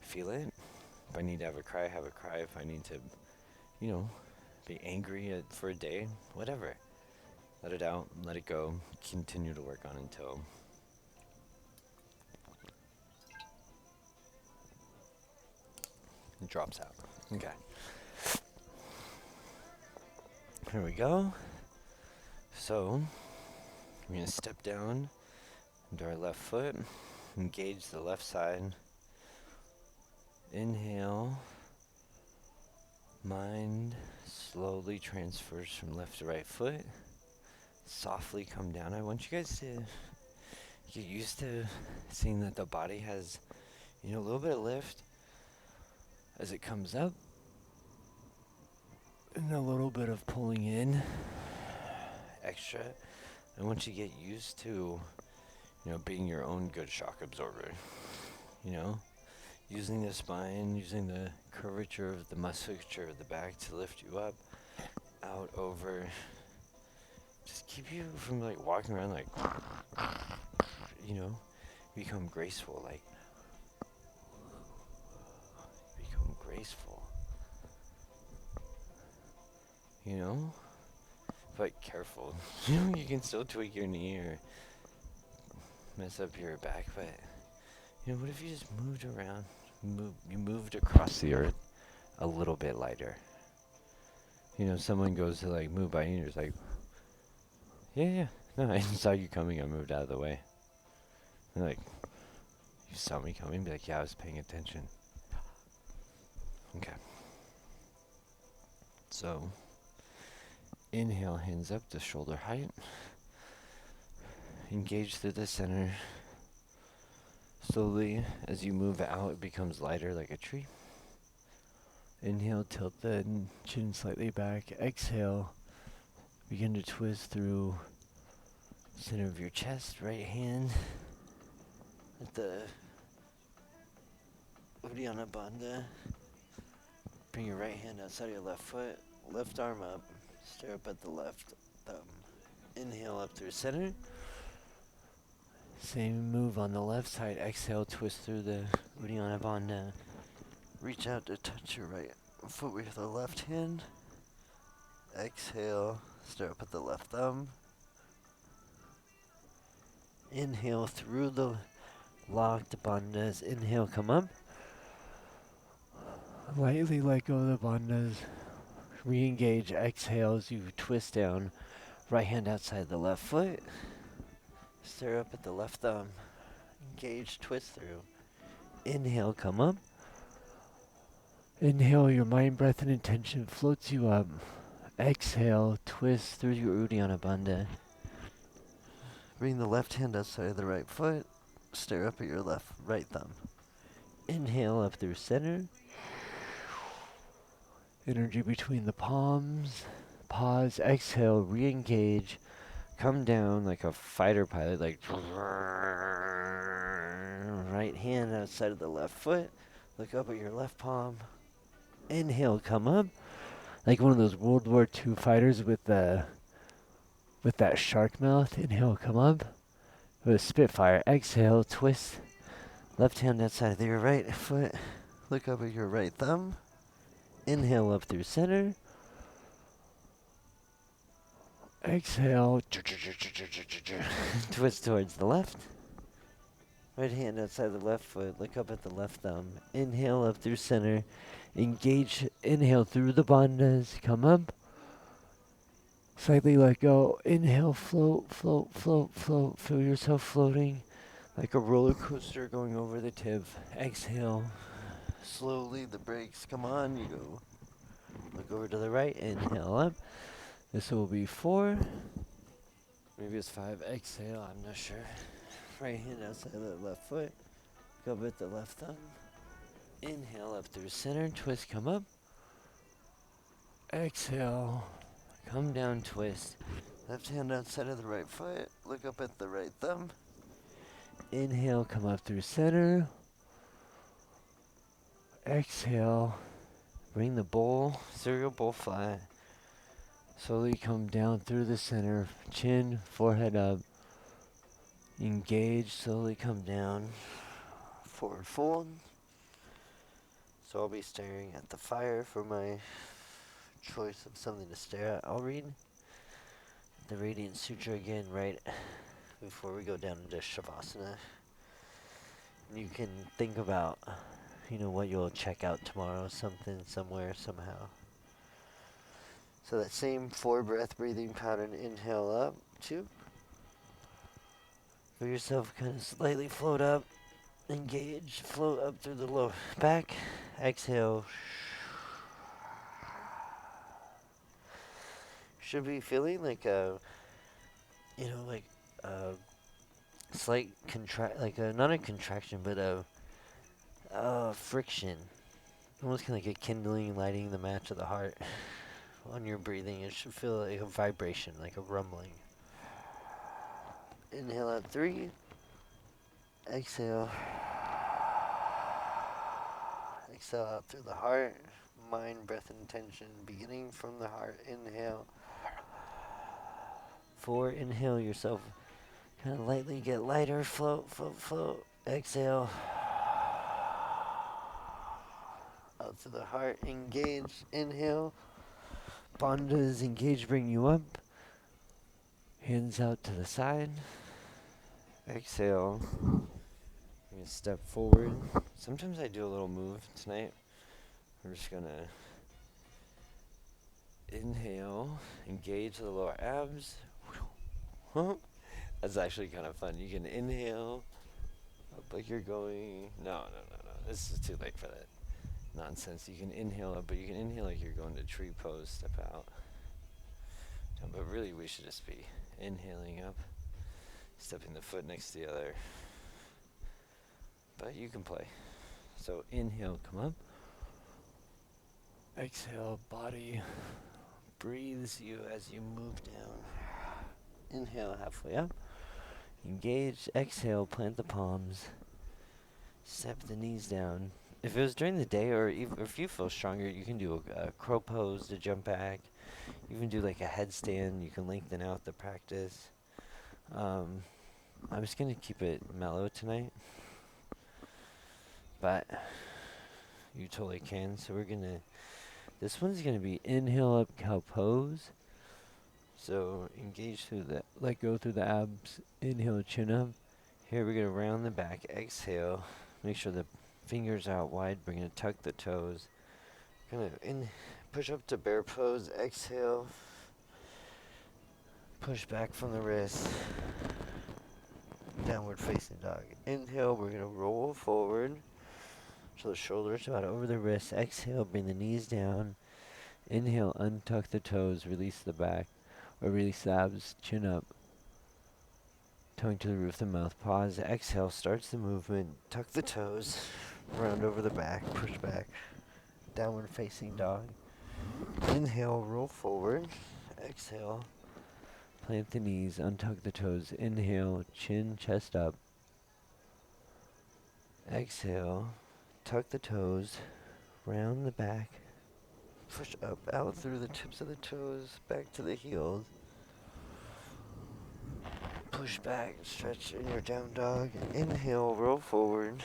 Feel it. If I need to have a cry, have a cry. If I need to, be angry for a day, whatever. Let it out, let it go. Continue to work on it until it drops out. Okay. Here we go. So, we're going to step down into our left foot, engage the left side. Inhale. Mind slowly transfers from left to right foot. Softly come down. I want you guys to get used to seeing that the body has, a little bit of lift as it comes up, and a little bit of pulling in extra. I want you to get used to, being your own good shock absorber. Using the spine, using the curvature of the musculature of the back to lift you up, out, over. Just keep you from walking around become graceful, become graceful. But careful. You can still tweak your knee or mess up your back, but what if you just moved around? You moved across the earth a little bit lighter. Someone goes to move by you and you're just like, yeah, no, I saw you coming, I moved out of the way. And you saw me coming? Be like, yeah, I was paying attention. Okay. So, inhale, hands up to shoulder height. Engage through the center. Slowly, as you move out, it becomes lighter like a tree. Inhale, tilt the chin slightly back. Exhale, begin to twist through center of your chest. Right hand at the Uddiyana Bandha. Bring your right hand outside of your left foot. Left arm up. Stare up at the left thumb. Inhale up through center. Same move on the left side. Exhale, twist through the Uddiyana Bandha. Reach out to touch your right foot with the left hand. Exhale, stare up at the left thumb. Inhale through the locked bandhas. Inhale, come up. Lightly let go of the bandhas. Re-engage. Exhale as you twist down. Right hand outside the left foot. Stare up at the left thumb. Engage, twist through. Inhale, come up. Inhale, your mind, breath, and intention floats you up. Exhale, twist through your Uddiyana Bandha. Bring the left hand outside of the right foot. Stare up at your right thumb. Inhale up through center. Energy between the palms. Pause. Exhale. Re-engage. Come down like a fighter pilot. Like right hand outside of the left foot. Look up at your left palm. Inhale. Come up. Like one of those World War II fighters with that shark mouth. Inhale. Come up. With a Spitfire. Exhale. Twist. Left hand outside of your right foot. Look up at your right thumb. Inhale up through center. Exhale. Twist towards the left. Right hand outside the left foot. Look up at the left thumb. Inhale up through center. Engage. Inhale through the bandhas. Come up. Slightly let go. Inhale. Float, float, float, float. Feel yourself floating like a roller coaster going over the tip. Exhale. Slowly the brakes come on. You go. Look over to the right. Inhale up. This will be 4. Maybe it's 5. Exhale. I'm not sure. Right hand outside the left foot. Go with the left thumb. Inhale up through center. Twist. Come up. Exhale. Come down. Twist. Left hand outside of the right foot. Look up at the right thumb. Inhale. Come up through center. Exhale. Bring the bowl, cereal bowl flat. Slowly come down through the center. Chin, forehead up. Engage, slowly come down. Forward fold. So I'll be staring at the fire for my choice of something to stare at. I'll read the Radiance Sutra again right before we go down into Shavasana. You can think about, what you'll check out tomorrow, something, somewhere, somehow. So that same 4 breath breathing pattern, inhale up, 2. Feel yourself kind of slightly float up, engage, float up through the lower back, exhale. Should be feeling like a slight not a contraction, but a friction. Almost kind of like a kindling, lighting the match of the heart. On your breathing, it should feel like a vibration, like a rumbling. Inhale out 3. Exhale. Exhale out through the heart. Mind, breath, and intention beginning from the heart. Inhale. 4. Inhale yourself. Kind of lightly get lighter. Float, float, float. Exhale. Out to the heart. Engage. Inhale. Bandhas engage, bring you up. Hands out to the side. Exhale. I'm going to step forward. Sometimes I do a little move tonight. We're just going to inhale, engage the lower abs. That's actually kind of fun. You can inhale up like you're going. No. This is too late for that nonsense. You can inhale up, but you can inhale like you're going to tree pose, step out. No, but really we should just be inhaling up, stepping the foot next to the other. But you can play. So inhale, come up. Exhale, body breathes you as you move down. Inhale, halfway up. Engage. Exhale, plant the palms. Step the knees down. If it was during the day, or even if you feel stronger, you can do a crow pose to jump back. You can do like a headstand. You can lengthen out the practice. I'm just gonna keep it mellow tonight, but you totally can. So this one's gonna be inhale up, cow pose. So engage through let go through the abs. Inhale, chin up. Here we're gonna round the back. Exhale. Make sure the fingers out wide. We're gonna tuck the toes. Push up to bear pose. Exhale. Push back from the wrist. Downward facing dog. Inhale, we're gonna roll forward. So the shoulders about over the wrists. Exhale, bring the knees down. Inhale, untuck the toes, release the back, or release the abs, chin up. Tongue to the roof of the mouth. Pause. Exhale, starts the movement. Tuck the toes. Round over the back. Push back. Downward facing dog. Inhale, roll forward. Exhale. Plant the knees, untuck the toes. Inhale, chin, chest up. Exhale, tuck the toes, round the back. Push up, out through the tips of the toes, back to the heels. Push back, stretch in your down dog. Inhale, roll forward.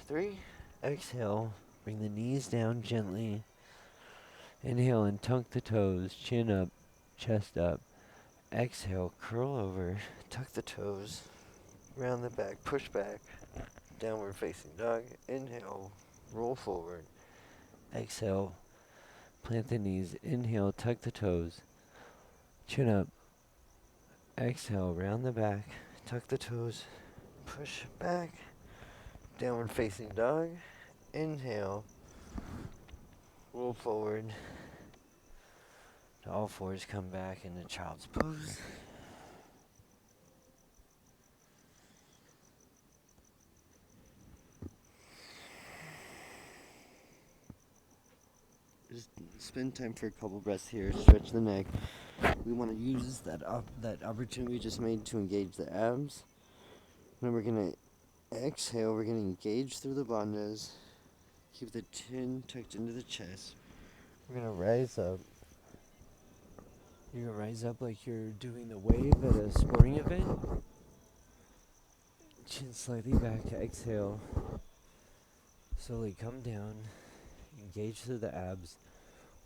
3. Exhale, bring the knees down gently. Inhale and tuck the toes, chin up, chest up. Exhale, curl over, tuck the toes, round the back, push back, downward facing dog. Inhale, roll forward. Exhale, plant the knees. Inhale, tuck the toes, chin up. Exhale, round the back, tuck the toes, push back, downward facing dog. Inhale, roll forward. To all fours, come back into child's pose. Just spend time for a couple breaths here. Stretch the neck. We want to use that opportunity we just made to engage the abs. Then we're gonna exhale. We're gonna engage through the bandhas. Keep the chin tucked into the chest. We're gonna rise up. You're gonna rise up like you're doing the wave at a sporting event. Chin slightly back. Exhale. Slowly come down. Engage through the abs.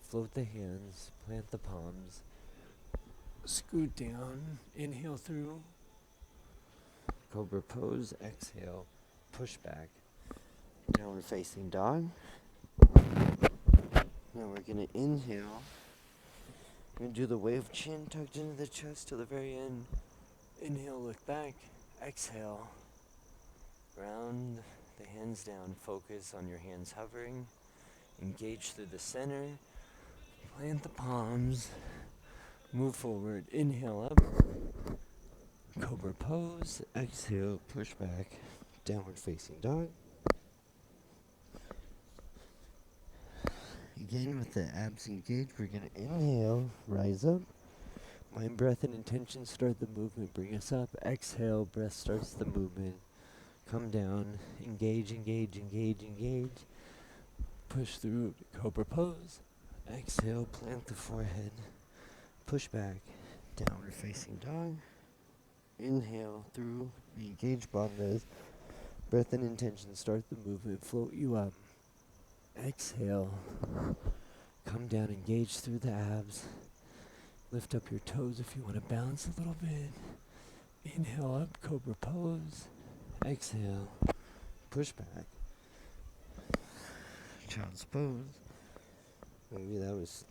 Float the hands. Plant the palms. Scoot down. Inhale through. Cobra pose. Exhale. Push back. Downward facing dog. Now we're gonna inhale. We're gonna do the wave, chin tucked into the chest to the very end. Inhale, look back. Exhale. Round the hands down. Focus on your hands hovering. Engage through the center. Plant the palms. Move forward. Inhale up. Cobra pose. Exhale. Push back. Downward facing dog. Again, with the abs engaged, we're going to inhale, rise up. Mind, breath, and intention start the movement. Bring us up. Exhale, breath starts the movement. Come down. Engage, engage, engage, engage. Push through. Cobra pose. Exhale, plant the forehead. Push back. Downward facing dog. Inhale through the engaged bandhas. Breath and intention start the movement. Float you up. Exhale. Come down, engage through the abs. Lift up your toes if you want to balance a little bit. Inhale up, cobra pose. Exhale. Push back. Child's pose. Maybe that was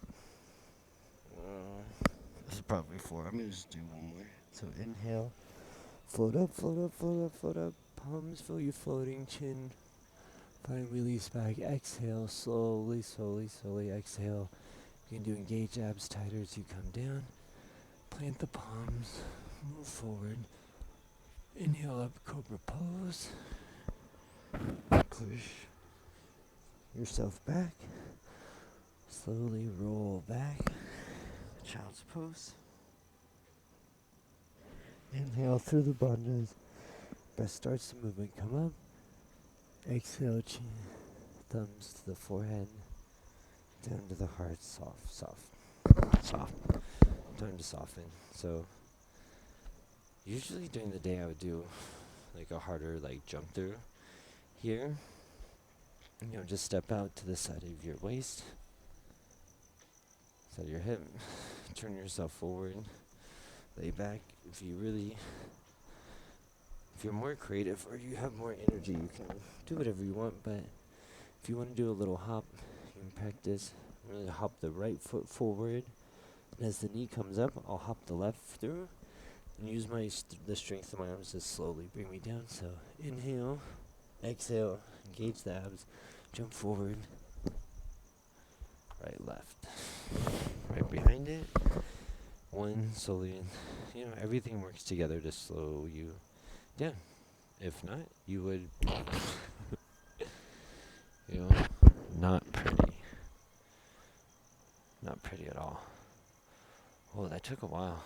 probably 4. I'm going to just do one more. So inhale. Float up, float up, float up, float up. Palms feel you floating, chin. Find release back. Exhale, slowly, slowly, slowly. Exhale. You can do engage abs tighter as you come down. Plant the palms. Move forward. Inhale up, cobra pose. Push yourself back. Slowly roll back. Child's pose. Inhale through the bandhas. Breath starts the movement. Come up. Exhale, chin. Thumbs to the forehead. Down to the heart. Soft, soft, soft. Time to soften. So, usually during the day I would do like a harder like jump through here. Just step out to the side of your waist. Side of your hip. Turn yourself forward. Lay back. If you're more creative or you have more energy, you can do whatever you want, but if you want to do a little hop, you can practice. Really hop the right foot forward, and as the knee comes up, I'll hop the left through, and use the strength of my arms to slowly bring me down. So inhale, exhale, engage the abs, jump forward, right, left, right behind it. One, slowly, everything works together to slow you down. If not, you would, not pretty. Not pretty at all. Oh, that took a while.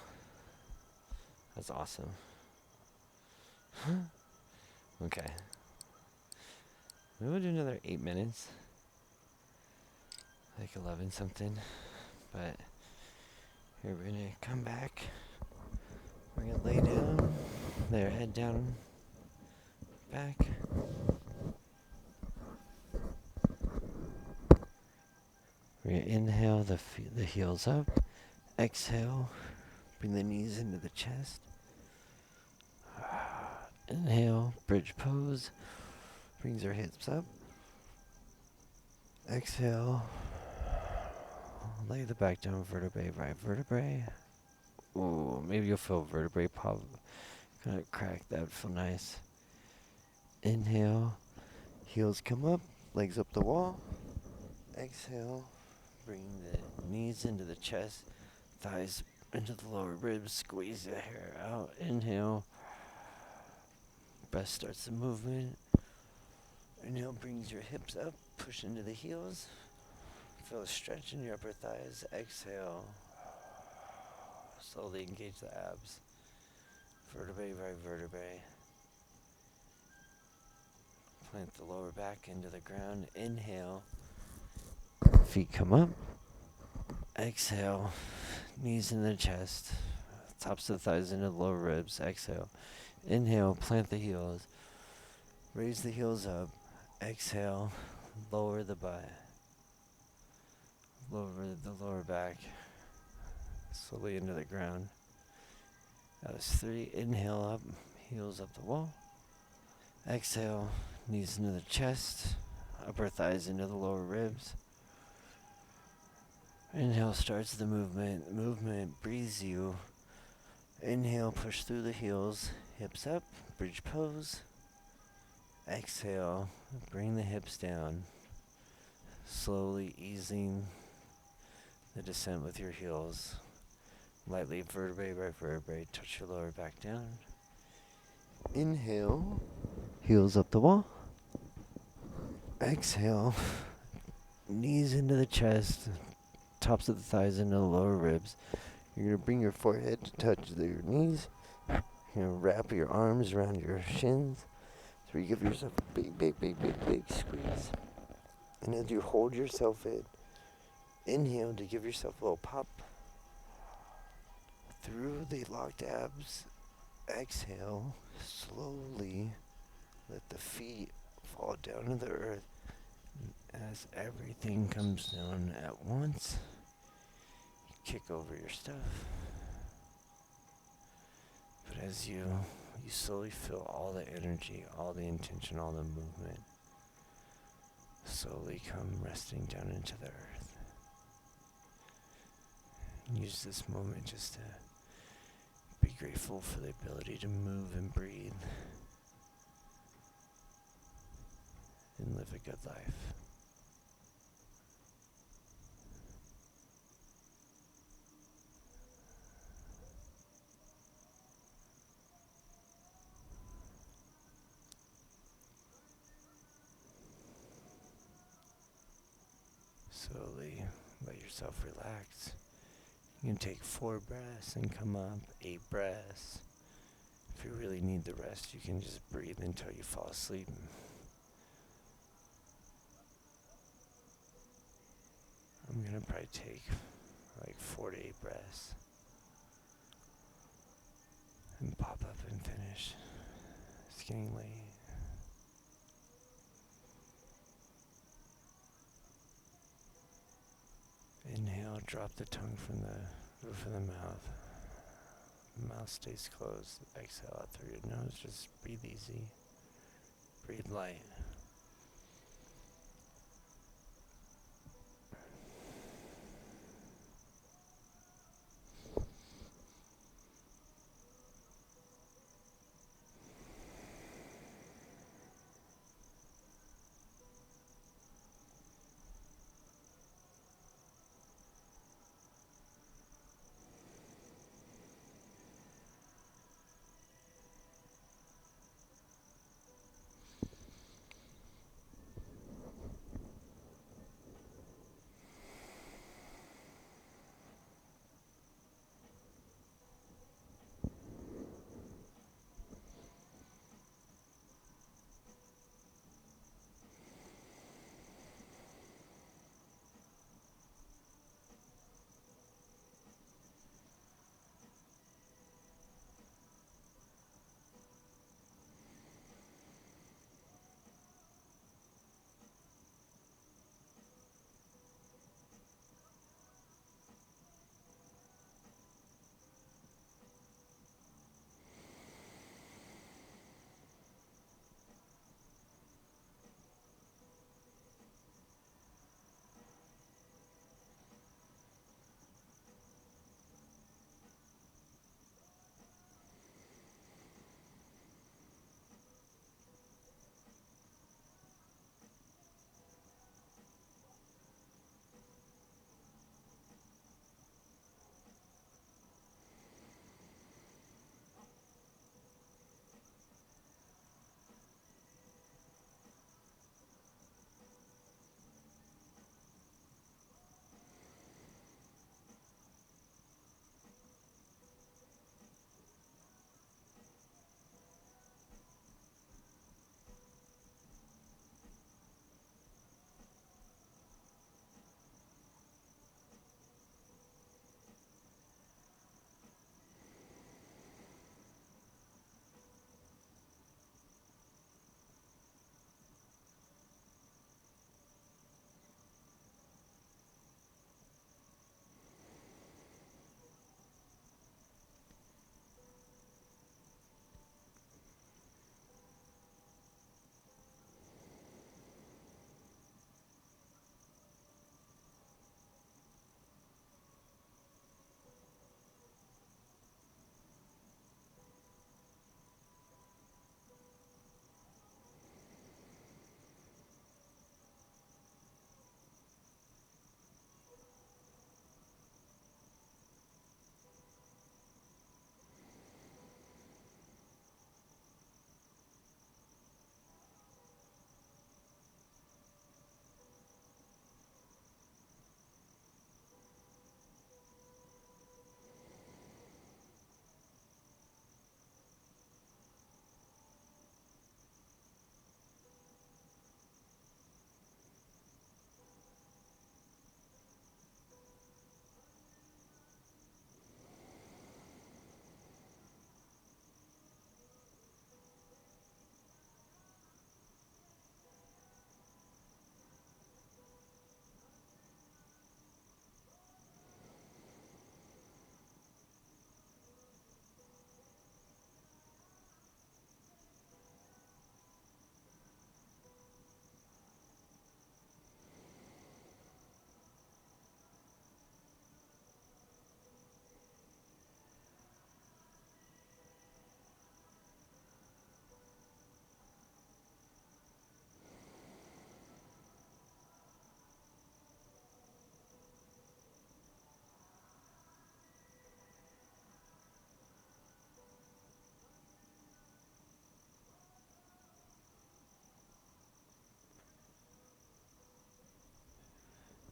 That's awesome. Okay. Maybe we'll do another 8 minutes. Like 11 something. But here we're gonna come back. We're gonna lay down. Lay our head down. Back. We're gonna inhale the heels up. Exhale. Bring the knees into the chest. Inhale, bridge pose. Brings our hips up. Exhale. Lay the back down, vertebrae by vertebrae. Ooh, maybe you'll feel vertebrae pop. Kind of crack, that would feel nice. Inhale, heels come up, legs up the wall. Exhale, bring the knees into the chest, thighs into the lower ribs, squeeze the hair out. Inhale, breath starts the movement. Inhale brings your hips up, push into the heels. Feel a stretch in your upper thighs. Exhale. Slowly engage the abs. Vertebrae by vertebrae. Plant the lower back into the ground. Inhale. Feet come up. Exhale. Knees in the chest. Tops of the thighs into the lower ribs. Exhale. Inhale. Plant the heels. Raise the heels up. Exhale. Lower the butt. Lower the lower back. Slowly into the ground. That was 3. Inhale up. Heels up the wall. Exhale. Knees into the chest. Upper thighs into the lower ribs. Inhale starts the movement. The movement breathes you. Inhale, push through the heels. Hips up. Bridge pose. Exhale. Bring the hips down. Slowly easing the descent with your heels. Lightly vertebrae by vertebrae. Touch your lower back down. Inhale. Heels up the wall. Exhale. Knees into the chest. Tops of the thighs into the lower ribs. You're going to bring your forehead to touch your knees. You're going to wrap your arms around your shins. So you give yourself a big, big, big, big, big squeeze. And as you hold yourself in, inhale to give yourself a little pop. Through the locked abs, exhale, slowly let the feet fall down to the earth. As everything comes down at once, you kick over your stuff. But as you slowly feel all the energy, all the intention, all the movement slowly come resting down into the earth. Use this moment just to be grateful for the ability to move and breathe and live a good life. Slowly let yourself relax. You can take 4 breaths and come up, 8 breaths. If you really need the rest, you can just breathe until you fall asleep. I'm gonna probably take like 4 to 8 breaths and pop up and finish. It's getting late. Inhale, drop the tongue from the roof of the mouth. Mouth stays closed. Exhale out through your nose. Just breathe easy. Breathe light.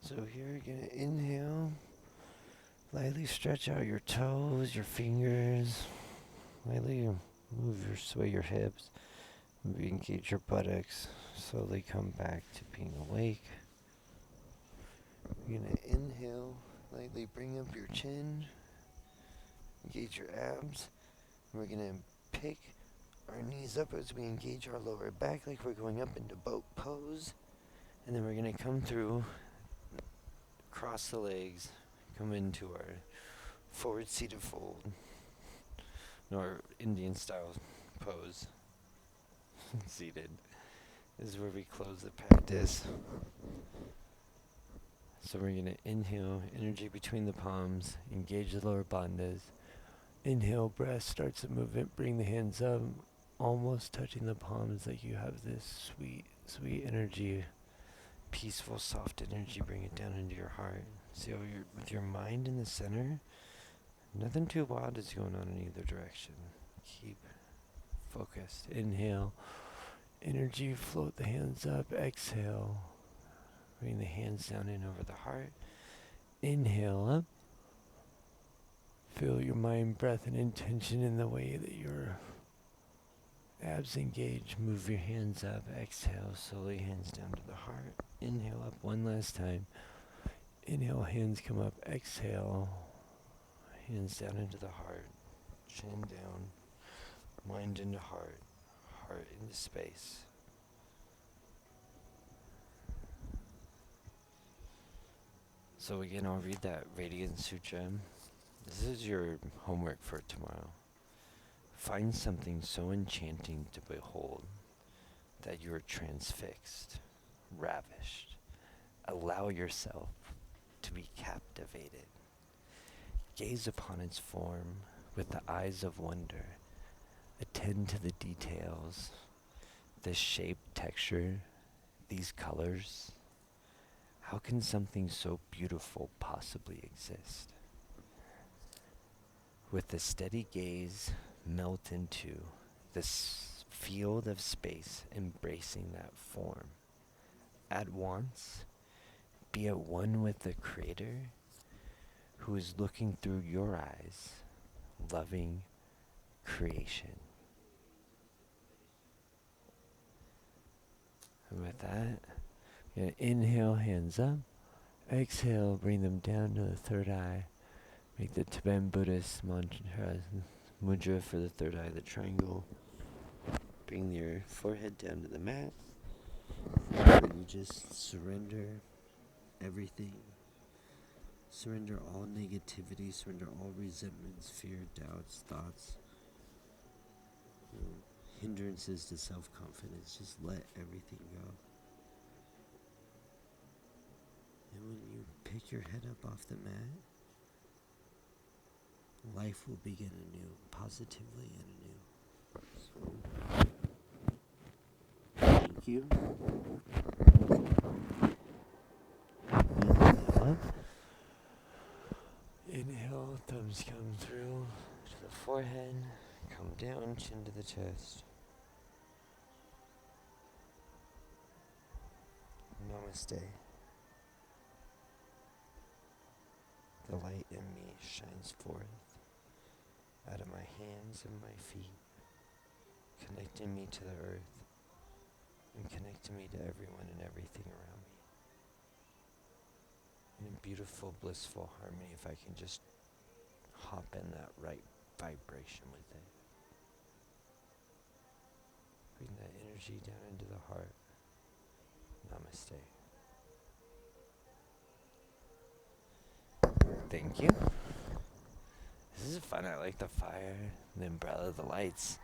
So here you're gonna inhale, lightly stretch out your toes, your fingers, lightly sway your hips, maybe engage your buttocks, slowly come back to being awake. You're gonna inhale, lightly bring up your chin, engage your abs. We're gonna pick our knees up as we engage our lower back like we're going up into boat pose. And then we're gonna come through, cross the legs, come into our forward seated fold, or Indian style pose. Seated. This is where we close the practice. So we're gonna inhale, energy between the palms, engage the lower bandhas. Inhale, breath starts the movement, bring the hands up, almost touching the palms like you have this sweet, sweet energy, peaceful, soft energy, bring it down into your heart. See how you're, with your mind in the center, nothing too wild is going on in either direction. Keep focused. Inhale, energy, float the hands up, exhale, bring the hands down in over the heart. Inhale up. Feel your mind, breath, and intention in the way that your abs engage. Move your hands up. Exhale, slowly hands down to the heart. Inhale up one last time. Inhale, hands come up. Exhale, hands down into the heart. Chin down. Mind into heart. Heart into space. So again, I'll read that Radiance Sutra. This is your homework for tomorrow. Find something so enchanting to behold that you are transfixed, ravished. Allow yourself to be captivated. Gaze upon its form with the eyes of wonder. Attend to the details, the shape, texture, these colors. How can something so beautiful possibly exist? With a steady gaze, melt into this field of space, embracing that form. At once, be at one with the Creator who is looking through your eyes, loving creation. And with that, you're gonna inhale, hands up. Exhale, bring them down to the third eye. Make the Tibetan Buddhist mantra, mudra for the third eye, the triangle. Bring your forehead down to the mat. And you just surrender everything. Surrender all negativity, surrender all resentments, fear, doubts, thoughts, hindrances to self-confidence. Just let everything go. And when you pick your head up off the mat, life will begin anew, positively and anew. So, thank you. Inhale up. Inhale, thumbs come through to the forehead, come down, chin to the chest. Namaste. The light in me shines forth out of my hands and my feet, connecting me to the earth and connecting me to everyone and everything around me. In beautiful, blissful harmony, if I can just hop in that right vibration with it. Bring that energy down into the heart. Namaste. Thank you. This is fun. I like the fire, the umbrella, the lights.